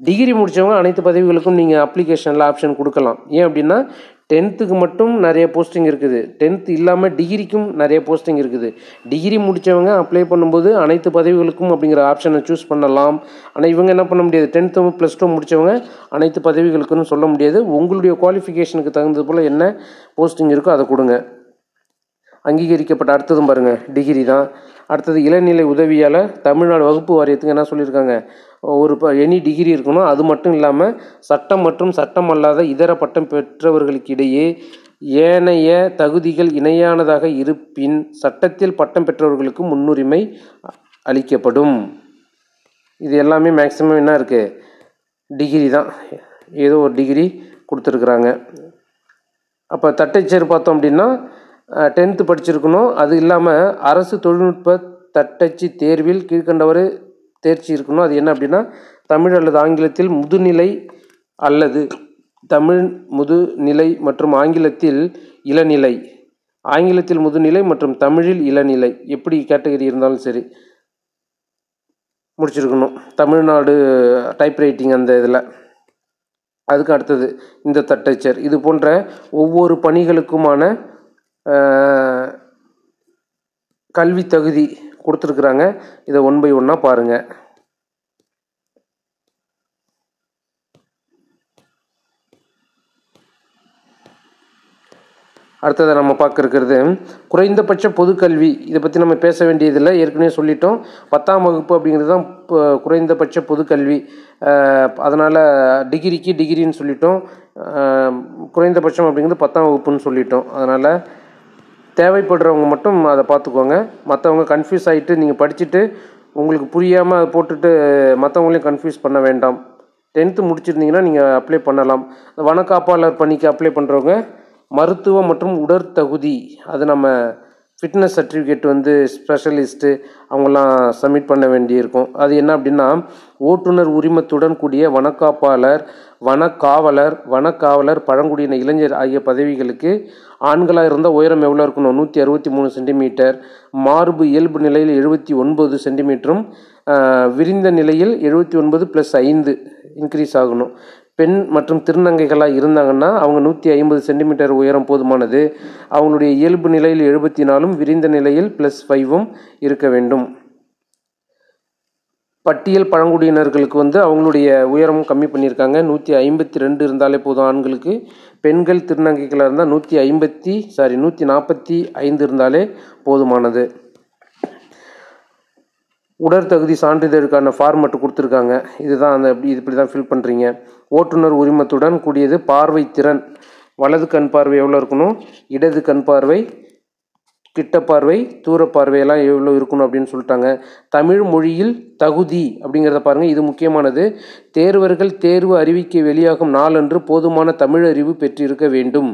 டிகிரி முடித்தவங்க அனைத்து பதவிகளுக்கும் நீங்கள் அப்ளிகேஷனில் ஆப்ஷன் கொடுக்கலாம். ஏன் அப்படின்னா 10th மட்டும் நிறைய போஸ்டிங் இருக்குது, 10th இல்லாமல் டிகிரிக்கும் நிறைய போஸ்டிங் இருக்குது. டிகிரி முடித்தவங்க அப்ளை பண்ணும்போது அனைத்து பதவிகளுக்கும் அப்படிங்கிற ஆப்ஷனை சூஸ் பண்ணலாம். ஆனால் இவங்க என்ன பண்ண முடியாது, 10th +2 முடித்தவங்க அனைத்து பதவிகளுக்குன்னு சொல்ல முடியாது. உங்களுடைய குவாலிஃபிகேஷனுக்கு தகுந்தது போல் என்ன போஸ்டிங் இருக்கோ அதை கொடுங்க. அங்கீகரிக்கப்பட்ட அடுத்ததும் பாருங்கள் டிகிரி தான். அடுத்தது இளநிலை உதவியாளர் தமிழ்நாடு வகுப்பு வாரியத்துக்கு என்ன சொல்லியிருக்காங்க, ஒரு எனி டிகிரி இருக்கணும். அது மட்டும் இல்லாமல் சட்டம் மற்றும் சட்டம் அல்லாத இதர பட்டம் பெற்றவர்களுக்கிடையே ஏனைய தகுதிகள் இணையானதாக இருப்பின் சட்டத்தில் பட்டம் பெற்றவர்களுக்கு முன்னுரிமை அளிக்கப்படும். இது எல்லாமே மேக்ஸிமம் என்ன இருக்குது, டிகிரி தான். ஏதோ ஒரு டிகிரி கொடுத்துருக்குறாங்க. அப்போ தட்டச்சர் பார்த்தோம் அப்படின்னா 10th படிச்சிருக்கணும். அது இல்லாமல் அரசு தொழில்நுட்ப தட்டச்சு தேர்வில் கீழ்கண்டவர் தேர்ச்சி இருக்கணும். அது என்ன அப்படின்னா தமிழ் அல்லது ஆங்கிலத்தில் முதுநிலை அல்லது தமிழ் முதுநிலை மற்றும் ஆங்கிலத்தில் இளநிலை, ஆங்கிலத்தில் முதுநிலை மற்றும் தமிழில் இளநிலை, எப்படி கேட்டகரி இருந்தாலும் சரி முடிச்சிருக்கணும். தமிழ்நாடு டைப்ரைட்டிங் அந்த இதில். அதுக்கு அடுத்தது இந்த தட்டச்சர். இது போன்ற ஒவ்வொரு பணிகளுக்குமான கல்வி தகுதி கொடுத்துருக்குறாங்க. இதை 1 by 1 பாருங்கள். அடுத்ததை நம்ம பார்க்க இருக்கிறது குறைந்தபட்ச பொதுக்கல்வி. இதை பற்றி நம்ம பேச வேண்டியதில்லை, ஏற்கனவே சொல்லிட்டோம். 10ஆம் வகுப்பு அப்படிங்கிறது தான் குறைந்தபட்ச பொதுக்கல்வி. அதனால் டிகிரிக்கு டிகிரின்னு சொல்லிட்டோம், குறைந்தபட்சம் அப்படிங்கிறது 10ஆம் வகுப்புன்னு சொல்லிட்டோம். அதனால் தேவைப்படுறவங்க மட்டும் அதை பார்த்துக்கோங்க. மற்றவங்க கன்ஃபியூஸ் ஆகிட்டு நீங்கள் படிச்சுட்டு உங்களுக்கு புரியாமல் அதை போட்டுட்டு மற்றவங்களையும் கன்ஃபியூஸ் பண்ண வேண்டாம். 10th முடிச்சிருந்தீங்கன்னா நீங்கள் அப்ளை பண்ணலாம். வனக்காப்பாளர் பணிக்கு அப்ளை பண்ணுறவங்க மருத்துவ மற்றும் உடற்தகுதி, அது நம்ம ஃபிட்னஸ் சர்டிஃபிகேட் வந்து ஸ்பெஷலிஸ்ட்டு அவங்களாம் சப்மிட் பண்ண வேண்டியிருக்கும். அது என்ன அப்படின்னா ஓட்டுநர் உரிமத்துடன் கூடிய வனக்காப்பாளர், வனக்காவலர், பழங்குடியின இளைஞர் ஆகிய பதவிகளுக்கு ஆண்களாக இருந்தால் உயரம் எவ்வளோ இருக்கணும், 163 சென்டிமீட்டர், மார்பு இயல்பு நிலையில் 79 சென்டிமீட்டரும், விரிந்த நிலையில் 79 + 5 இன்க்ரீஸ் ஆகணும். பெண் மற்றும் திருநங்கைகளாக இருந்தாங்கன்னா அவங்க 150 சென்டிமீட்டர் உயரம் போதுமானது. அவங்களுடைய இயல்பு நிலையில் 74ம் விரிந்த நிலையில் +5ம் இருக்க வேண்டும். பட்டியல் பழங்குடியினர்களுக்கு வந்து அவங்களுடைய உயரம் கம்மி பண்ணியிருக்காங்க. 152 இருந்தாலே போதும் ஆண்களுக்கு. பெண்கள் திருநங்கைகளாக இருந்தால் 145 இருந்தாலே போதுமானது. உடற்தகுதி சான்றிதழுக்கான ஃபார்மெட்டு கொடுத்துருக்காங்க. இதுதான் அந்த இப்படி தான் ஃபில் பண்ணுறீங்க. ஓட்டுநர் உரிமத்துடன் கூடியது. பார்வை திறன், வலது கண் பார்வை எவ்வளோ இருக்கணும், இடது கண் பார்வை, கிட்ட பார்வை, தூர பார்வையெல்லாம் எவ்வளோ இருக்கணும் அப்படின்னு சொல்லிட்டாங்க. தமிழ் மொழியில் தகுதி அப்படிங்கிறத பாருங்கள், இது முக்கியமானது. தேர்வர்கள் தேர்வு அறிவிக்கை வெளியாகும் நாளன்று போதுமான தமிழ் அறிவு பெற்றிருக்க வேண்டும்.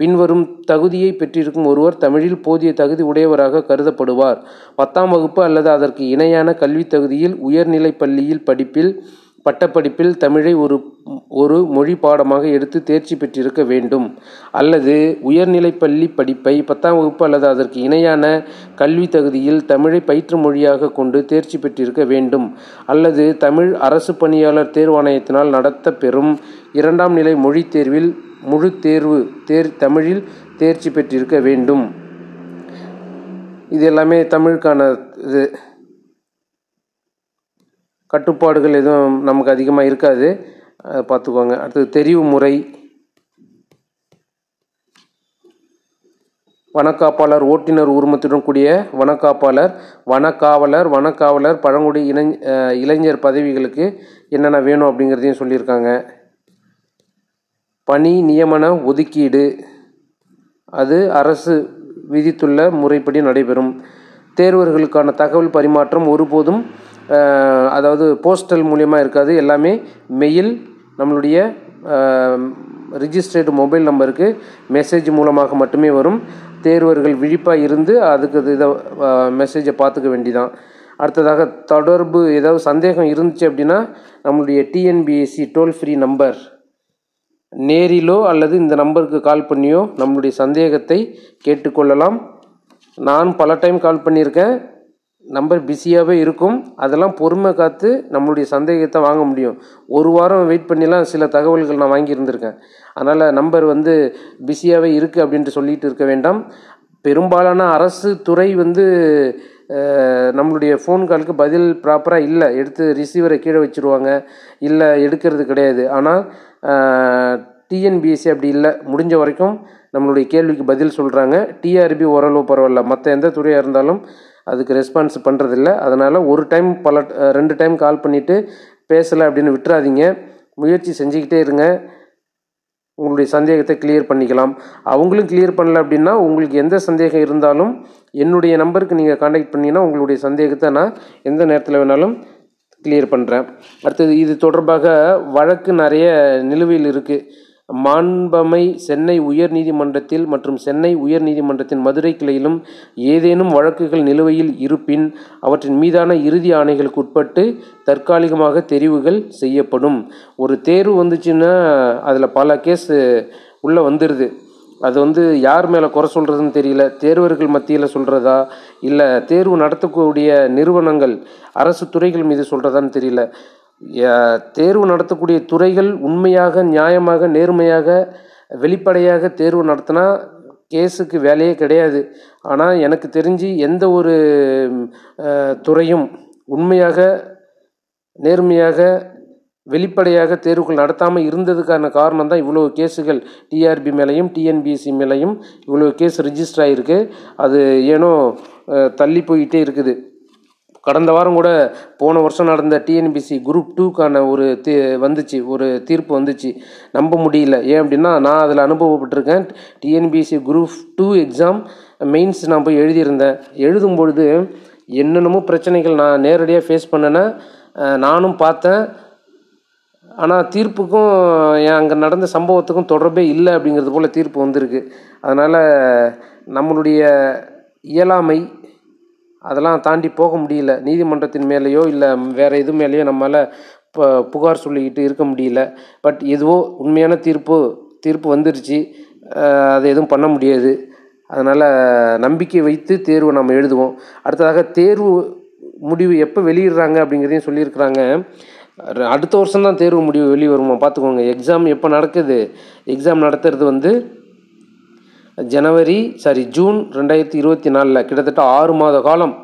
பின்வரும் தகுதியை பெற்றிருக்கும் ஒருவர் தமிழில் போதிய தகுதி உடையவராக கருதப்படுவார். 10ஆம் வகுப்பு அல்லது அதற்கு இணையான கல்வி தகுதியில் உயர்நிலை பள்ளியில் பட்டப்படிப்பில் தமிழை ஒரு மொழி பாடமாக எடுத்து தேர்ச்சி பெற்றிருக்க வேண்டும். அல்லது உயர்நிலைப்பள்ளி படிப்பை 10ஆம் வகுப்பு அல்லது அதற்கு இணையான கல்வி தகுதியில் தமிழை பயிற்று மொழியாக கொண்டு தேர்ச்சி பெற்றிருக்க வேண்டும். அல்லது தமிழ் அரசு பணியாளர் தேர்வாணையத்தினால் நடத்த பெறும் 2ஆம் நிலை மொழித் தேர்வில் முழு தமிழில் தேர்ச்சி பெற்றிருக்க வேண்டும். இது எல்லாமே தமிழுக்கான இது. கட்டுப்பாடுகள் எதுவும் நமக்கு அதிகமாக இருக்காது, பார்த்துக்கோங்க. அடுத்தது தெரிவு முறை. வனக்காப்பாளர், ஓட்டுநர் உரிமத்துடன் கூடிய வனக்காவலர், பழங்குடி இளைஞர் பதவிகளுக்கு என்னென்ன வேணும் அப்படிங்கிறதையும் சொல்லியிருக்காங்க. பணி நியமன ஒதுக்கீடு அது அரசு விதித்துள்ள முறைப்படி நடைபெறும். தேர்வர்களுக்கான தகவல் பரிமாற்றம் ஒருபோதும் அதாவது போஸ்டல் மூலியமாக இருக்காது, எல்லாமே மெயில், நம்மளுடைய ரிஜிஸ்டர்டு மொபைல் நம்பருக்கு மெசேஜ் மூலமாக மட்டுமே வரும். தேர்வர்கள் விழிப்பாக இருந்து அதுக்கு இதை மெசேஜை பார்த்துக்க வேண்டிதான். அடுத்ததாக தொடர்பு, ஏதாவது சந்தேகம் இருந்துச்சு அப்படின்னா நம்மளுடைய டிஎன்பிஎஸ்சி டோல் ஃப்ரீ நம்பர் நேரிலோ அல்லது இந்த நம்பருக்கு கால் பண்ணியோ நம்மளுடைய சந்தேகத்தை கேட்டுக்கொள்ளலாம். நான் பல டைம் கால் பண்ணியிருக்கேன், நம்பர் பிஸியாகவே இருக்கும். அதெல்லாம் பொறுமை காத்து நம்மளுடைய சந்தேகத்தை வாங்க முடியும். ஒரு வாரம் வெயிட் பண்ணிலாம் சில தகவல்கள் நான் வாங்கியிருந்திருக்கேன். அதனால் நம்பர் வந்து பிஸியாகவே இருக்குது அப்படின்ட்டு சொல்லிட்டு இருக்க வேண்டாம். பெரும்பாலான அரசு துறை வந்து நம்மளுடைய ஃபோன் காலுக்கு பதில் ப்ராப்பராக இல்லை, எடுத்து ரிசீவரை கீழே வச்சுருவாங்க, இல்லை எடுக்கிறது கிடையாது. ஆனால் டிஎன்பிஎஸ்சி அப்படி இல்லை, முடிஞ்ச வரைக்கும் நம்மளுடைய கேள்விக்கு பதில் சொல்கிறாங்க. டிஆர்பி ஓரளவு பரவாயில்ல, மற்ற எந்த துறையாக இருந்தாலும் அதுக்கு ரெஸ்பான்ஸ் பண்ணுறதில்ல. அதனால் ஒரு டைம் 2 டைம் கால் பண்ணிவிட்டு பேசலை அப்படின்னு விட்டுறாதீங்க. முயற்சி செஞ்சுக்கிட்டே இருங்க, உங்களுடைய சந்தேகத்தை கிளியர் பண்ணிக்கலாம். அவங்களும் கிளியர் பண்ணல அப்படின்னா உங்களுக்கு எந்த சந்தேகம் இருந்தாலும் என்னுடைய நம்பருக்கு நீங்கள் காண்டாக்ட் பண்ணிங்கன்னா உங்களுடைய சந்தேகத்தை நான் எந்த நேரத்தில் வேணாலும் கிளியர் பண்ணுறேன். அடுத்தது இது தொடர்பாக வழக்கு நிறைய நிலுவையில் இருக்குது. மாண்பமை சென்னை உயர்நீதிமன்றத்தில் மற்றும் சென்னை உயர்நீதிமன்றத்தின் மதுரை கிளையிலும் ஏதேனும் வழக்குகள் நிலுவையில் இருப்பின் அவற்றின் மீதான இறுதி ஆணைகளுக்கு உட்பட்டு தற்காலிகமாக தெரிவுகள் செய்யப்படும். ஒரு தேர்வு வந்துச்சுன்னா அதில் பல கேஸ் உள்ளே வந்துடுது. அது யார் மேலே குறை சொல்கிறதுன்னு தெரியல. தேர்வர்கள் மத்தியில் சொல்கிறதா இல்லை தேர்வு நடத்தக்கூடிய நிறுவனங்கள் அரசு துறைகள் மீது சொல்கிறதான்னு தெரியல. தேர்வு நடத்தக்கூடிய துறைகள் உண்மையாக நியாயமாக நேர்மையாக வெளிப்படையாக தேர்வு நடத்தினா கேஸுக்கு வேலையே கிடையாது. ஆனால் எனக்கு தெரிஞ்சு எந்த ஒரு துறையும் உண்மையாக நேர்மையாக வெளிப்படையாக தேர்வுகள் நடத்தாமல் இருந்ததுக்கான காரணம் தான் இவ்வளோ கேஸுகள் டிஆர்பி மேலேயும் டிஎன்பிஎஸ்சி மேலேயும் இவ்வளோ கேஸ் ரிஜிஸ்டர் ஆகிருக்கு. அது ஏனோ தள்ளி போயிட்டே இருக்குது. கடந்த வாரம் கூட போன வருஷம் நடந்த டிஎன்பிஎஸ்சி குரூப் 2க்கான ஒரு தீர்ப்பு வந்துச்சு. நம்ப முடியல. ஏன் அப்படின்னா நான் அதில் அனுபவப்பட்டிருக்கேன். டிஎன்பிஎஸ்சி குரூப் 2 எக்ஸாம் மெயின்ஸ் நான் போய் எழுதியிருந்தேன். எழுதும் பொழுது என்னென்னமோ பிரச்சனைகள் நான் நேரடியாக ஃபேஸ் பண்ணேன்னா நானும் பார்த்தேன். ஆனால் தீர்ப்புக்கும் அங்கே நடந்த சம்பவத்துக்கும் தொடர்பே இல்லை அப்படிங்கிறது போல் தீர்ப்பு வந்திருக்கு. அதனால் நம்மளுடைய இயலாமை அதெல்லாம் தாண்டி போக முடியல. நீதிமன்றத்தின் மேலேயோ இல்லை வேறு எது மேலேயோ நம்மளால் புகார் சொல்லிக்கிட்டு இருக்க முடியல. பட் எதுவோ உண்மையான தீர்ப்பு வந்துருச்சு. அது எதுவும் பண்ண முடியாது. அதனால் நம்பிக்கை வைத்து தேர்வு நம்ம எழுதுவோம். அடுத்ததாக தேர்வு முடிவு எப்போ வெளியிடுறாங்க அப்படிங்கிறதையும் சொல்லியிருக்கிறாங்க. அடுத்த வருஷம் தான் தேர்வு முடிவு வெளியே வருமா பார்த்துக்கோங்க. எக்ஸாம் எப்போ நடக்குது, எக்ஸாம் நடத்துறது ஜூன் 2024 கிட்டத்தட்ட 6 மாத காலம்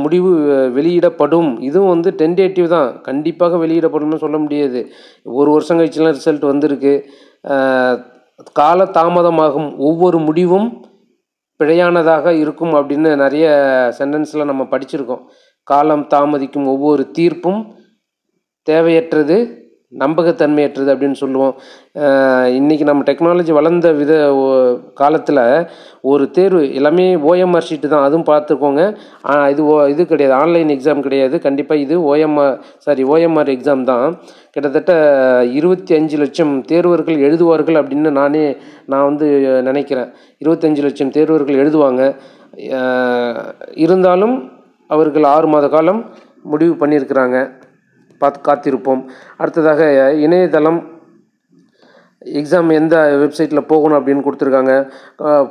முடிவு வெளியிடப்படும். இதுவும் டென்டேட்டிவ் தான், கண்டிப்பாக வெளியிடப்படும்னு சொல்ல முடியாது. ஒரு வருஷம் கழிச்சுலாம் ரிசல்ட் வந்திருக்கு. கால தாமதமாகும் ஒவ்வொரு முடிவும் பிழையானதாக இருக்கும் அப்படின்னு நிறைய சென்டென்ஸில் நம்ம படிச்சிருக்கோம். காலம் தாமதிக்கும் ஒவ்வொரு தீர்ப்பும் தேவையற்றது, நம்பகத்தன்மையற்றது அப்படின்னு சொல்லுவோம். இன்றைக்கி நம்ம டெக்னாலஜி வளர்ந்த காலத்தில் ஒரு தேர்வு எல்லாமே ஓஎம்ஆர் ஷீட்டு தான். அதுவும் பார்த்துக்கோங்க. இது கிடையாது, ஆன்லைன் எக்ஸாம் கிடையாது. கண்டிப்பாக இது ஓஎம்ஆர் எக்ஸாம் தான். கிட்டத்தட்ட 25 லட்சம் தேர்வர்கள் எழுதுவார்கள் அப்படின்னு நான் நினைக்கிறேன். 25 லட்சம் தேர்வர்கள் எழுதுவாங்க. இருந்தாலும் அவர்கள் 6 மாத காலம் முடிவு பண்ணியிருக்கிறாங்க. காத்திருப்போம். அடுத்ததாக இணையதளம் எக்ஸாம் எந்த வெப்சைட்டில் போகணும் அப்படின்னு கொடுத்துருக்காங்க.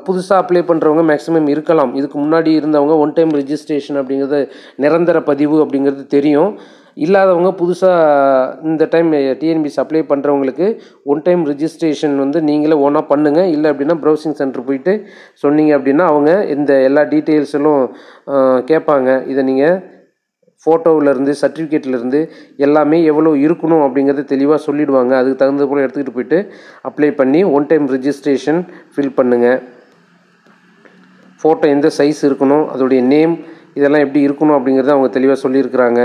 புதுசாக அப்ளை பண்ணுறவங்க மேக்ஸிமம் இருக்கலாம். இதுக்கு முன்னாடி இருந்தவங்க 1 டைம் ரிஜிஸ்ட்ரேஷன் அப்படிங்கிறது நிரந்தர பதிவு அப்படிங்கிறது தெரியும். இல்லாதவங்க புதுசாக இந்த டைம் டிஎன்பிஎஸ்சி அப்ளை பண்ணுறவங்களுக்கு 1 டைம் ரிஜிஸ்ட்ரேஷன் நீங்களே ஓனாக பண்ணுங்கள். இல்லை அப்படின்னா ப்ரௌசிங் சென்டர் போயிட்டு சொன்னீங்க அப்படின்னா அவங்க இந்த எல்லா டீட்டெயில்ஸெல்லாம் கேட்பாங்க. இதை நீங்கள் ஃபோட்டோவிலேருந்து சர்டிஃபிகேட்லேருந்து எல்லாமே எவ்வளோ இருக்கணும் அப்படிங்கிறது தெளிவாக சொல்லிவிடுவாங்க. அதுக்கு தகுந்த போல் எடுத்துக்கிட்டு போயிட்டு அப்ளை பண்ணி 1 டைம் ரிஜிஸ்ட்ரேஷன் ஃபில் பண்ணுங்கள். ஃபோட்டோ எந்த சைஸ் இருக்கணும், அதோடைய நேம், இதெல்லாம் எப்படி இருக்கணும் அப்படிங்கிறத அவங்க தெளிவாக சொல்லியிருக்கிறாங்க.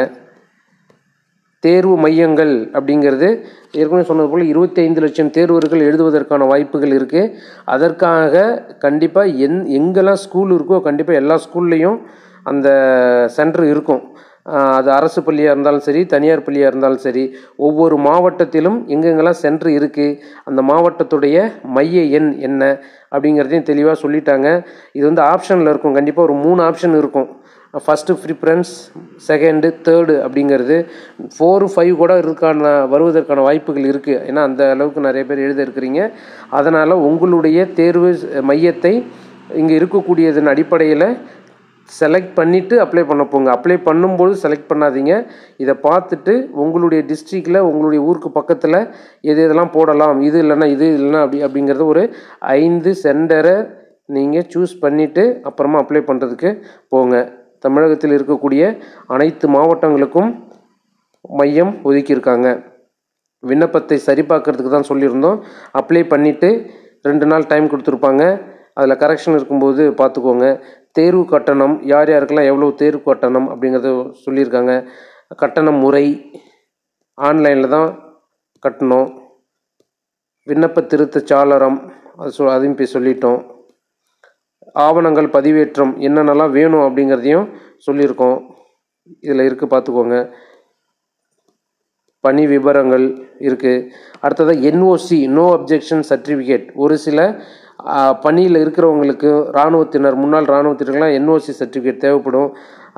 தேர்வு மையங்கள் அப்படிங்கிறது ஏற்கனவே சொன்னது போல் 25 லட்சம் தேர்வர்கள் எழுதுவதற்கான வாய்ப்புகள் இருக்குது. அதற்காக கண்டிப்பாக எங்கெல்லாம் ஸ்கூல் இருக்கோ கண்டிப்பாக எல்லா ஸ்கூல்லேயும் அந்த சென்டர் இருக்கும். அது அரசு பள்ளியாக இருந்தாலும் சரி, தனியார் பள்ளியாக இருந்தாலும் சரி, ஒவ்வொரு மாவட்டத்திலும் எங்கெங்கெல்லாம் சென்டர் இருக்குது, அந்த மாவட்டத்துடைய மைய எண் என்ன அப்படிங்கிறதையும் தெளிவாக சொல்லிட்டாங்க. இது ஆப்ஷனில் இருக்கும். கண்டிப்பாக ஒரு 3 ஆப்ஷன் இருக்கும். ஃபஸ்ட்டு ப்ரிஃபரன்ஸ், செகண்டு, தேர்டு அப்படிங்கிறது 4, 5 கூட வருவதற்கான வாய்ப்புகள் இருக்குது. ஏன்னா அந்த அளவுக்கு நிறைய பேர் எழுத இருக்கிறீங்க. அதனால் உங்களுடைய தேர்வு மையத்தை இங்கே இருக்கக்கூடியதன் அடிப்படையில் செலக்ட் பண்ணிவிட்டு அப்ளை பண்ண போங்க. அப்ளை பண்ணும்போது செலக்ட் பண்ணாதீங்க. இதை பார்த்துட்டு உங்களுடைய டிஸ்ட்ரிக்டில் உங்களுடைய ஊருக்கு பக்கத்தில் எதெல்லாம் போடலாம், இது இல்லைன்னா அப்படிங்கிறது ஒரு 5 சென்டரை நீங்கள் சூஸ் பண்ணிவிட்டு அப்புறமா அப்ளை பண்ணுறதுக்கு போங்க. தமிழகத்தில் இருக்கக்கூடிய அனைத்து மாவட்டங்களுக்கும் மையம் ஒதுக்கியிருக்காங்க. விண்ணப்பத்தை சரிபார்க்கறதுக்கு தான் சொல்லியிருந்தோம். அப்ளை பண்ணிவிட்டு 2 நாள் டைம் கொடுத்துருப்பாங்க. அதில் கரெக்ஷன் இருக்கும்போது பார்த்துக்கோங்க. தேர்வு கட்டணம் யார் யாருக்கெல்லாம் எவ்வளோ தேர்வு கட்டணம் அப்படிங்கிறத சொல்லியிருக்காங்க. கட்டண முறை ஆன்லைனில் தான் கட்டணும். விண்ணப்ப திருத்த சாளரம் அதையும் போய் சொல்லிட்டோம். ஆவணங்கள் பதிவேற்றம் என்னென்னலாம் வேணும் அப்படிங்கிறதையும் சொல்லியிருக்கோம். இதில் இருக்குது பார்த்துக்கோங்க. பணி விவரங்கள் இருக்குது. அடுத்ததாக என்ஓசி நோ அப்ஜெக்ஷன் சர்டிஃபிகேட். ஒரு சில பணியில் இருக்கிறவங்களுக்கு இராணுவத்தினர் முன்னாள் இராணுவத்தினருக்கெல்லாம் என்ஓசி சர்டிஃபிகேட் தேவைப்படும்.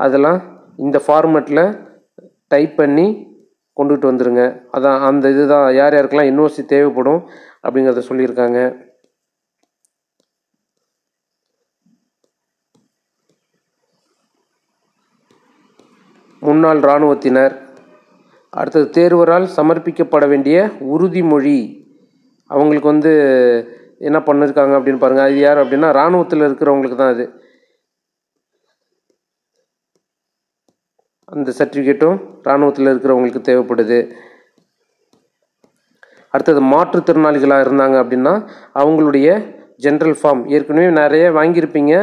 அதெல்லாம் இந்த ஃபார்மேட்டில் டைப் பண்ணி கொண்டுட்டு வந்துடுங்க. அதான் அந்த இதுதான் யார் யாருக்கெல்லாம் என்ஓசி தேவைப்படும் அப்படிங்கிறத சொல்லியிருக்காங்க. முன்னாள் இராணுவத்தினர். அடுத்தது தேர்வரால் சமர்ப்பிக்கப்பட வேண்டிய உறுதிமொழி. அவங்களுக்கு என்ன பண்ணியிருக்காங்க அப்படின்னு பாருங்கள். அது யார் அப்படின்னா இராணுவத்தில் இருக்கிறவங்களுக்கு தான் அது. அந்த சர்டிஃபிகேட்டும் இராணுவத்தில் இருக்கிறவங்களுக்கு தேவைப்படுது. அடுத்தது மாற்றுத்திறனாளிகளாக இருந்தாங்க அப்படின்னா அவங்களுடைய ஜென்ரல் ஃபார்ம் ஏற்கனவே நிறைய வாங்கியிருப்பீங்க.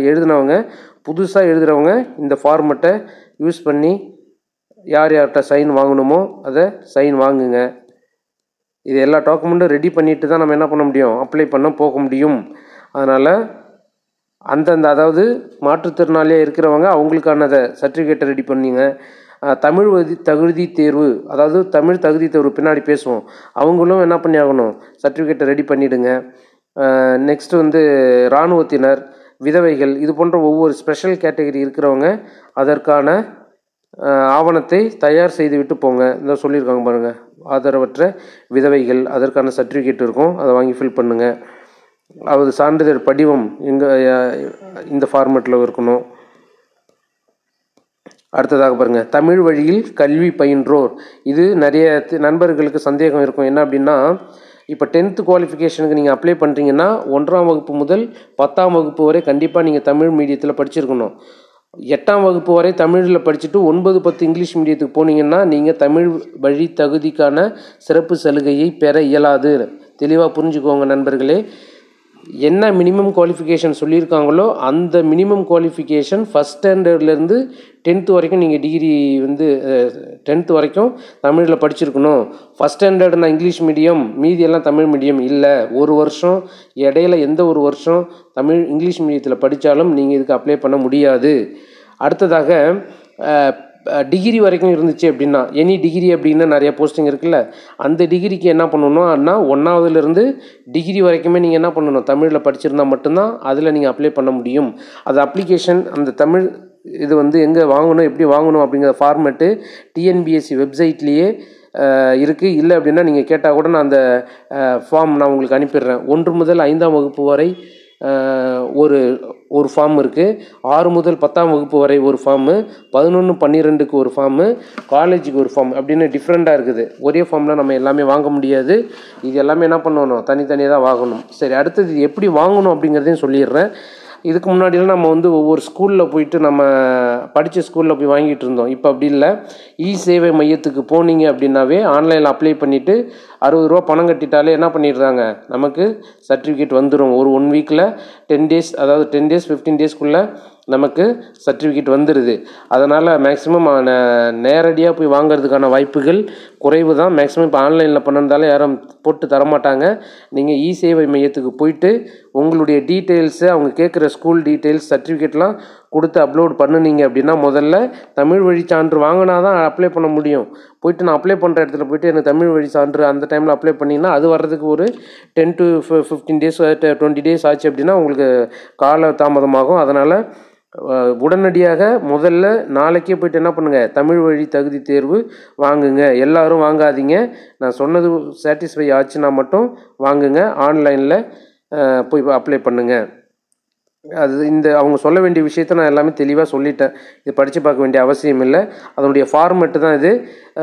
எழுதினவங்க புதுசாக எழுதுகிறவங்க இந்த ஃபார்மெட்டை யூஸ் பண்ணி யார் யார்கிட்ட சைன் வாங்கணுமோ அதை சைன் வாங்குங்க. இது எல்லா டாக்குமெண்ட்டும் ரெடி பண்ணிட்டு தான் நம்ம என்ன பண்ண முடியும், அப்ளை பண்ண போக முடியும். அதனால் அதாவது மாற்றுத்திறனாளியாக இருக்கிறவங்க அவங்களுக்கானதை சர்டிஃபிகேட்டை ரெடி பண்ணிங்க. தமிழ் தகுதி தேர்வு, அதாவது தமிழ் தகுதி தேர்வு பின்னாடி பேசுவோம். அவங்களும் என்ன பண்ணி ஆகணும், சர்டிஃபிகேட்டை ரெடி பண்ணிவிடுங்க. நெக்ஸ்ட்டு இராணுவத்தினர், விதவைகள், இது போன்ற ஒவ்வொரு ஸ்பெஷல் கேட்டகரி இருக்கிறவங்க அதற்கான ஆவணத்தை தயார் செய்து விட்டு போங்க. இந்த சொல்லியிருக்காங்க பாருங்கள், ஆதரவற்ற விதவைகள், அதற்கான சர்டிஃபிகேட் இருக்கும், அதை வாங்கி ஃபில் பண்ணுங்கள். அது சான்றிதழ் படிவம் இந்த ஃபார்மேட்டில் இருக்கணும். அடுத்ததாக பாருங்கள், தமிழ் வழியில் கல்வி பயின்றோர். இது நிறைய நண்பர்களுக்கு சந்தேகம் இருக்கும். என்ன அப்படின்னா, இப்போ 10th குவாலிஃபிகேஷனுக்கு நீங்கள் அப்ளை பண்ணுறீங்கன்னா 1ஆம் வகுப்பு முதல் 10ஆம் வகுப்பு வரை கண்டிப்பாக நீங்கள் தமிழ் மீடியத்தில் படிச்சிருக்கணும். 8ஆம் வகுப்பு வரை தமிழில் படிச்சுட்டு 9, 10 இங்கிலீஷ் மீடியத்துக்கு போனீங்கன்னா நீங்கள் தமிழ் வழி தகுதிக்கான சிறப்பு சலுகையை பெற இயலாது. தெளிவாக புரிஞ்சுக்கோங்க நண்பர்களே. என்ன மினிமம் குவாலிஃபிகேஷன் சொல்லியிருக்காங்களோ அந்த மினிமம் குவாலிஃபிகேஷன் ஃபஸ்ட் ஸ்டாண்டர்ட்லேருந்து 10th வரைக்கும் நீங்கள் டிகிரி 10th வரைக்கும் தமிழில் படிச்சிருக்கணும். ஃபஸ்ட் ஸ்டாண்டர்டுனா இங்கிலீஷ் மீடியம், மீதி எல்லாம் தமிழ் மீடியம் இல்லை. ஒரு வருஷம் இடையில எந்த ஒரு வருஷம் இங்கிலீஷ் மீடியத்தில் படித்தாலும் நீங்கள் இதுக்கு அப்ளை பண்ண முடியாது. அடுத்ததாக டிகிரி வரைக்கும் இருந்துச்சு அப்படின்னா, எனி டிகிரி அப்படின்னு நிறைய போஸ்டிங் இருக்குல்ல, அந்த டிகிரிக்கு என்ன பண்ணணும்னா 1ஆவதுலேருந்து டிகிரி வரைக்குமே நீங்கள் என்ன பண்ணணும், தமிழில் படிச்சிருந்தால் மட்டும்தான் அதில் நீங்கள் அப்ளை பண்ண முடியும். அது அப்ளிகேஷன் அந்த தமிழ் இது எங்கே வாங்கணும், எப்படி வாங்கணும் அப்படிங்கிற ஃபார்மேட்டு டிஎன்பிஎஸ்சி வெப்சைட்லேயே இருக்குது. இல்லை அப்படின்னா நீங்கள் கேட்டால் கூட நான் அந்த ஃபார்ம் நான் உங்களுக்கு அனுப்பிடுறேன். 1 முதல் 5ஆம் வகுப்பு வரை ஒரு ஃபார்ம் இருக்குது. 6 முதல் 10ஆம் வகுப்பு வரை ஒரு ஃபார்மு, 11, 12க்கு ஒரு ஃபார்மு, காலேஜுக்கு ஒரு ஃபார்ம் அப்படின்னு டிஃப்ரெண்ட்டாக இருக்குது. ஒரே ஃபார்மில் நம்ம எல்லாமே வாங்க முடியாது. இது எல்லாமே என்ன பண்ணணும், தனித்தனியாக தான் வாங்கணும். சரி, அடுத்தது இது எப்படி வாங்கணும் அப்படிங்கிறதையும் சொல்லிடுறேன். இதுக்கு முன்னாடிலாம் நம்ம ஒவ்வொரு ஸ்கூலில் போயிட்டு நம்ம படித்த ஸ்கூலில் போய் வாங்கிட்டு இருந்தோம். இப்போ அப்படி இல்லை. சேவை மையத்துக்கு போனீங்க அப்படின்னாவே ஆன்லைனில் அப்ளை பண்ணிவிட்டு 60 ரூபா பணம் கட்டிட்டாலே என்ன பண்ணிடுறாங்க, நமக்கு சர்டிஃபிகேட் வந்துடும். ஒரு 1 வீக்கில் 10 டேஸ், அதாவது 10 டேஸ் 15 டேஸ்க்குள்ளே நமக்கு சர்டிஃபிகேட் வந்துடுது. அதனால் மேக்ஸிமம் நேரடியாக போய் வாங்கிறதுக்கான வாய்ப்புகள் குறைவு தான். மேக்ஸிமம் இப்போ ஆன்லைனில் பண்ணிருந்தாலும் யாரும் போட்டு தரமாட்டாங்க. நீங்கள் சேவை மையத்துக்கு போயிட்டு உங்களுடைய டீட்டெயில்ஸு, அவங்க கேட்குற ஸ்கூல் டீட்டெயில்ஸ், சர்டிஃபிகேட்லாம் கொடுத்து அப்லோட் பண்ணுனீங்க அப்படின்னா முதல்ல தமிழ் வழி சான்று வாங்கினா தான் அப்ளை பண்ண முடியும். போயிட்டு நான் அப்ளை பண்ணுற இடத்துல போய்ட்டு எனக்கு தமிழ் வழி சான்று அந்த டைமில் அப்ளை பண்ணிங்கன்னா அது வர்றதுக்கு ஒரு 10 to 15 டேஸ் 20 டேஸ் ஆச்சு அப்படின்னா உங்களுக்கு கால தாமதமாகும். அதனால் உடனடியாக முதல்ல நாளைக்கே போய்ட்டு என்ன பண்ணுங்கள், தமிழ் வழி தகுதி தேர்வு வாங்குங்க. எல்லோரும் வாங்காதீங்க. நான் சொன்னது சாட்டிஸ்ஃபை ஆச்சுன்னா மட்டும் வாங்குங்க. ஆன்லைனில் போய் அப்ளை பண்ணுங்கள். அது அவங்க சொல்ல வேண்டிய விஷயத்த நான் எல்லாமே தெளிவாக சொல்லிட்டேன். இது படித்து பார்க்க வேண்டிய அவசியம் இல்லை. அதனுடைய ஃபார்மெட்டு தான் இது.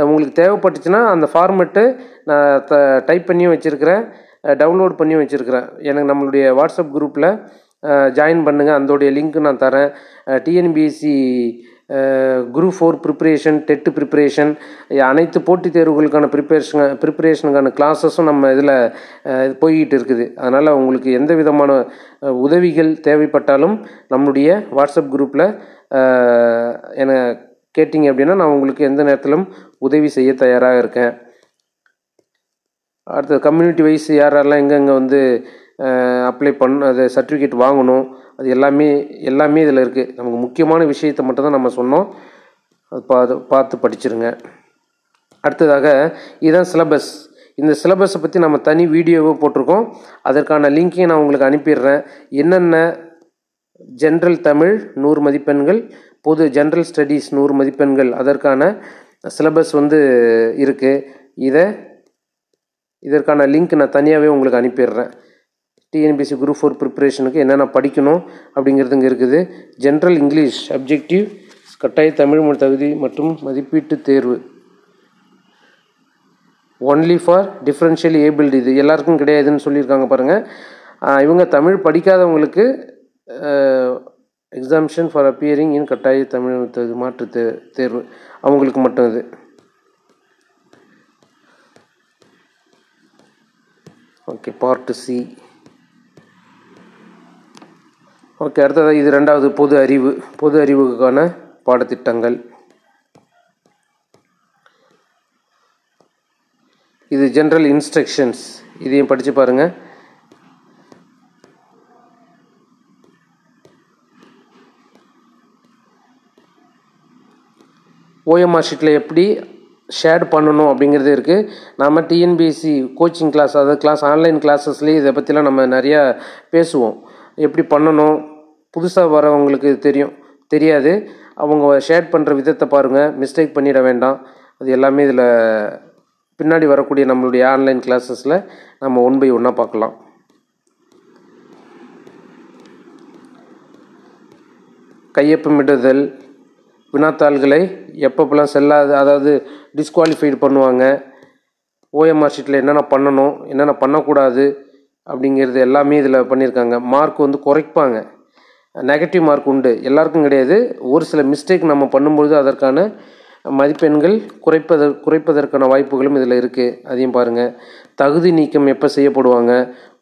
உங்களுக்கு தேவைப்பட்டுச்சுன்னா அந்த ஃபார்மெட்டு நான் டைப் பண்ணியும் வச்சுருக்கிறேன், டவுன்லோட் பண்ணியும் வச்சுருக்கிறேன். எனக்கு நம்மளுடைய வாட்ஸ்அப் குரூப்பில் ஜாயின் பண்ணுங்கள். அதோடைய லிங்க்கு நான் தரேன். TNPSC group 4 preparation, TET preparation, அனைத்து போட்டித் தேர்வுகளுக்கான ப்ரிப்பரேஷனுக்கான கிளாஸஸும் நம்ம இதில் போய்கிட்டு இருக்குது. அதனால் உங்களுக்கு எந்த விதமான உதவிகள் தேவைப்பட்டாலும் நம்முடைய வாட்ஸ்அப் குரூப்பில் என்னை கேட்டிங்க அப்படின்னா நான் உங்களுக்கு எந்த நேரத்திலும் உதவி செய்ய தயாராக இருக்கேன். அடுத்து கம்யூனிட்டி வைஸ் யாரெல்லாம் எங்கெங்கே வந்து அப்ளை அது சர்டிஃபிகேட் வாங்கணும், அது எல்லாமே இதில் இருக்குது. நமக்கு முக்கியமான விஷயத்தை மட்டும்தான் நம்ம சொன்னோம். அது பார்த்து படிச்சிருங்க. அடுத்ததாக இதுதான் சிலபஸ். இந்த சிலபஸை பற்றி நம்ம தனி வீடியோவை போட்டிருக்கோம். அதற்கான லிங்க்கையும் நான் உங்களுக்கு அனுப்பிடுறேன். என்னென்ன ஜென்ரல் தமிழ் 100 மதிப்பெண்கள், பொது ஜென்ரல் ஸ்டடீஸ் 100 மதிப்பெண்கள், அதற்கான சிலபஸ் வந்து இருக்குது. இதற்கான லிங்க் நான் தனியாகவே உங்களுக்கு அனுப்பிடுறேன். டிஎன்பிஎஸ்சி குரூப் 4 ப்ரிப்பரேஷனுக்கு என்னென்ன படிக்கணும் அப்படிங்கிறது இங்கே இருக்குது. ஜென்ரல் இங்கிலீஷ் அப்ஜெக்டிவ், கட்டாய தமிழ் மொழி தகுதி மற்றும் மதிப்பீட்டு தேர்வு, ஒன்லி ஃபார் டிஃப்ரென்ஷியலி ஏபிள்டு, இது எல்லாருக்கும் கிடையாதுன்னு சொல்லியிருக்காங்க பாருங்கள். இவங்க தமிழ் படிக்காதவங்களுக்கு எக்ஸாம்ஷன் ஃபார் அப்பியரிங் இன் கட்டாய தமிழ் மாற்று தேர்வு, அவங்களுக்கு மட்டும் இது. Okay, part C. ஓகே, அடுத்தது இது 2வது பொது அறிவுக்கான பாடத்திட்டங்கள். இது ஜென்ரல் இன்ஸ்ட்ரக்ஷன்ஸ், இதையும் படித்து பாருங்கள். ஓஎம்ஆர் ஷீட்டில் எப்படி ஷேர் பண்ணணும் அப்படிங்கிறது இருக்குது. நம்ம டிஎன்பிஎஸ்சி கோச்சிங் கிளாஸ், அதாவது ஆன்லைன் கிளாஸஸ்லேயே இதை பற்றிலாம் நம்ம நிறையா பேசுவோம். எப்படி பண்ணணும், புதுசாக வரவங்களுக்கு தெரியாது. அவங்க ஷேர் பண்ணுற விதத்தை பாருங்கள், மிஸ்டேக் பண்ணிட வேண்டாம். அது எல்லாமே இதில் பின்னாடி வரக்கூடிய நம்மளுடைய ஆன்லைன் கிளாஸஸில் நம்ம 1 by 1 பார்க்கலாம். கையொப்பமிடுதல், வினாத்தாள்களை எப்பப்பெல்லாம் செல்லாது, அதாவது டிஸ்குவாலிஃபைடு பண்ணுவாங்க, ஓஎம்ஆர் ஷீட்டில் என்னென்ன பண்ணணும், என்னென்ன பண்ணக்கூடாது அப்படிங்கிறது எல்லாமே இதில் பண்ணியிருக்காங்க. மார்க் வந்து குறைப்பாங்க, நெகட்டிவ் மார்க் உண்டு, எல்லாருக்கும் கிடையாது. ஒரு சில மிஸ்டேக் நம்ம பண்ணும்பொழுது அதற்கான மதிப்பெண்கள் குறைப்பதற்கான வாய்ப்புகளும் இதில் இருக்குது. அதையும் பாருங்கள். தகுதி நீக்கம் எப்போ செய்யப்படுவாங்க,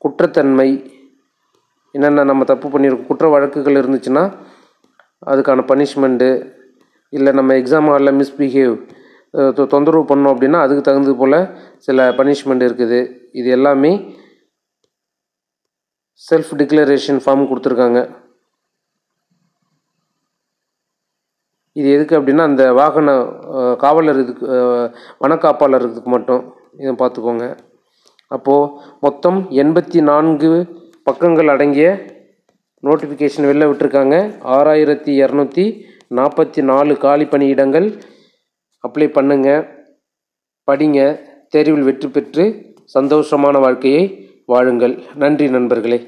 குற்றத்தன்மை, என்னென்ன நம்ம தப்பு பண்ணியிருக்கோம், குற்ற வழக்குகள் இருந்துச்சுன்னா அதுக்கான பனிஷ்மெண்ட்டு, இல்லை நம்ம எக்ஸாம் ஹாலில் மிஸ்பிஹேவ் தொந்தரவு பண்ணோம் அப்படின்னா அதுக்கு தகுந்தது போல் சில பனிஷ்மெண்ட் இருக்குது. இது எல்லாமே செல்ஃப் டிக்ளரேஷன் ஃபார்ம் கொடுத்துருக்காங்க. இது எதுக்கு அப்படின்னா அந்த வாகன காவலர் இதுக்கு வனக்காப்பாளர் இதுக்கு மட்டும் இதை பார்த்துக்கோங்க. அப்போது மொத்தம் 84 பக்கங்கள் அடங்கிய நோட்டிஃபிகேஷன் வெளில விட்டுருக்காங்க. 6244 காலி பணியிடங்கள். அப்ளை பண்ணுங்க, படிங்க, தேர்வில் வெற்றி பெற்று சந்தோஷமான வாழ்க்கையை வாழுங்கள். நன்றி நண்பர்களே.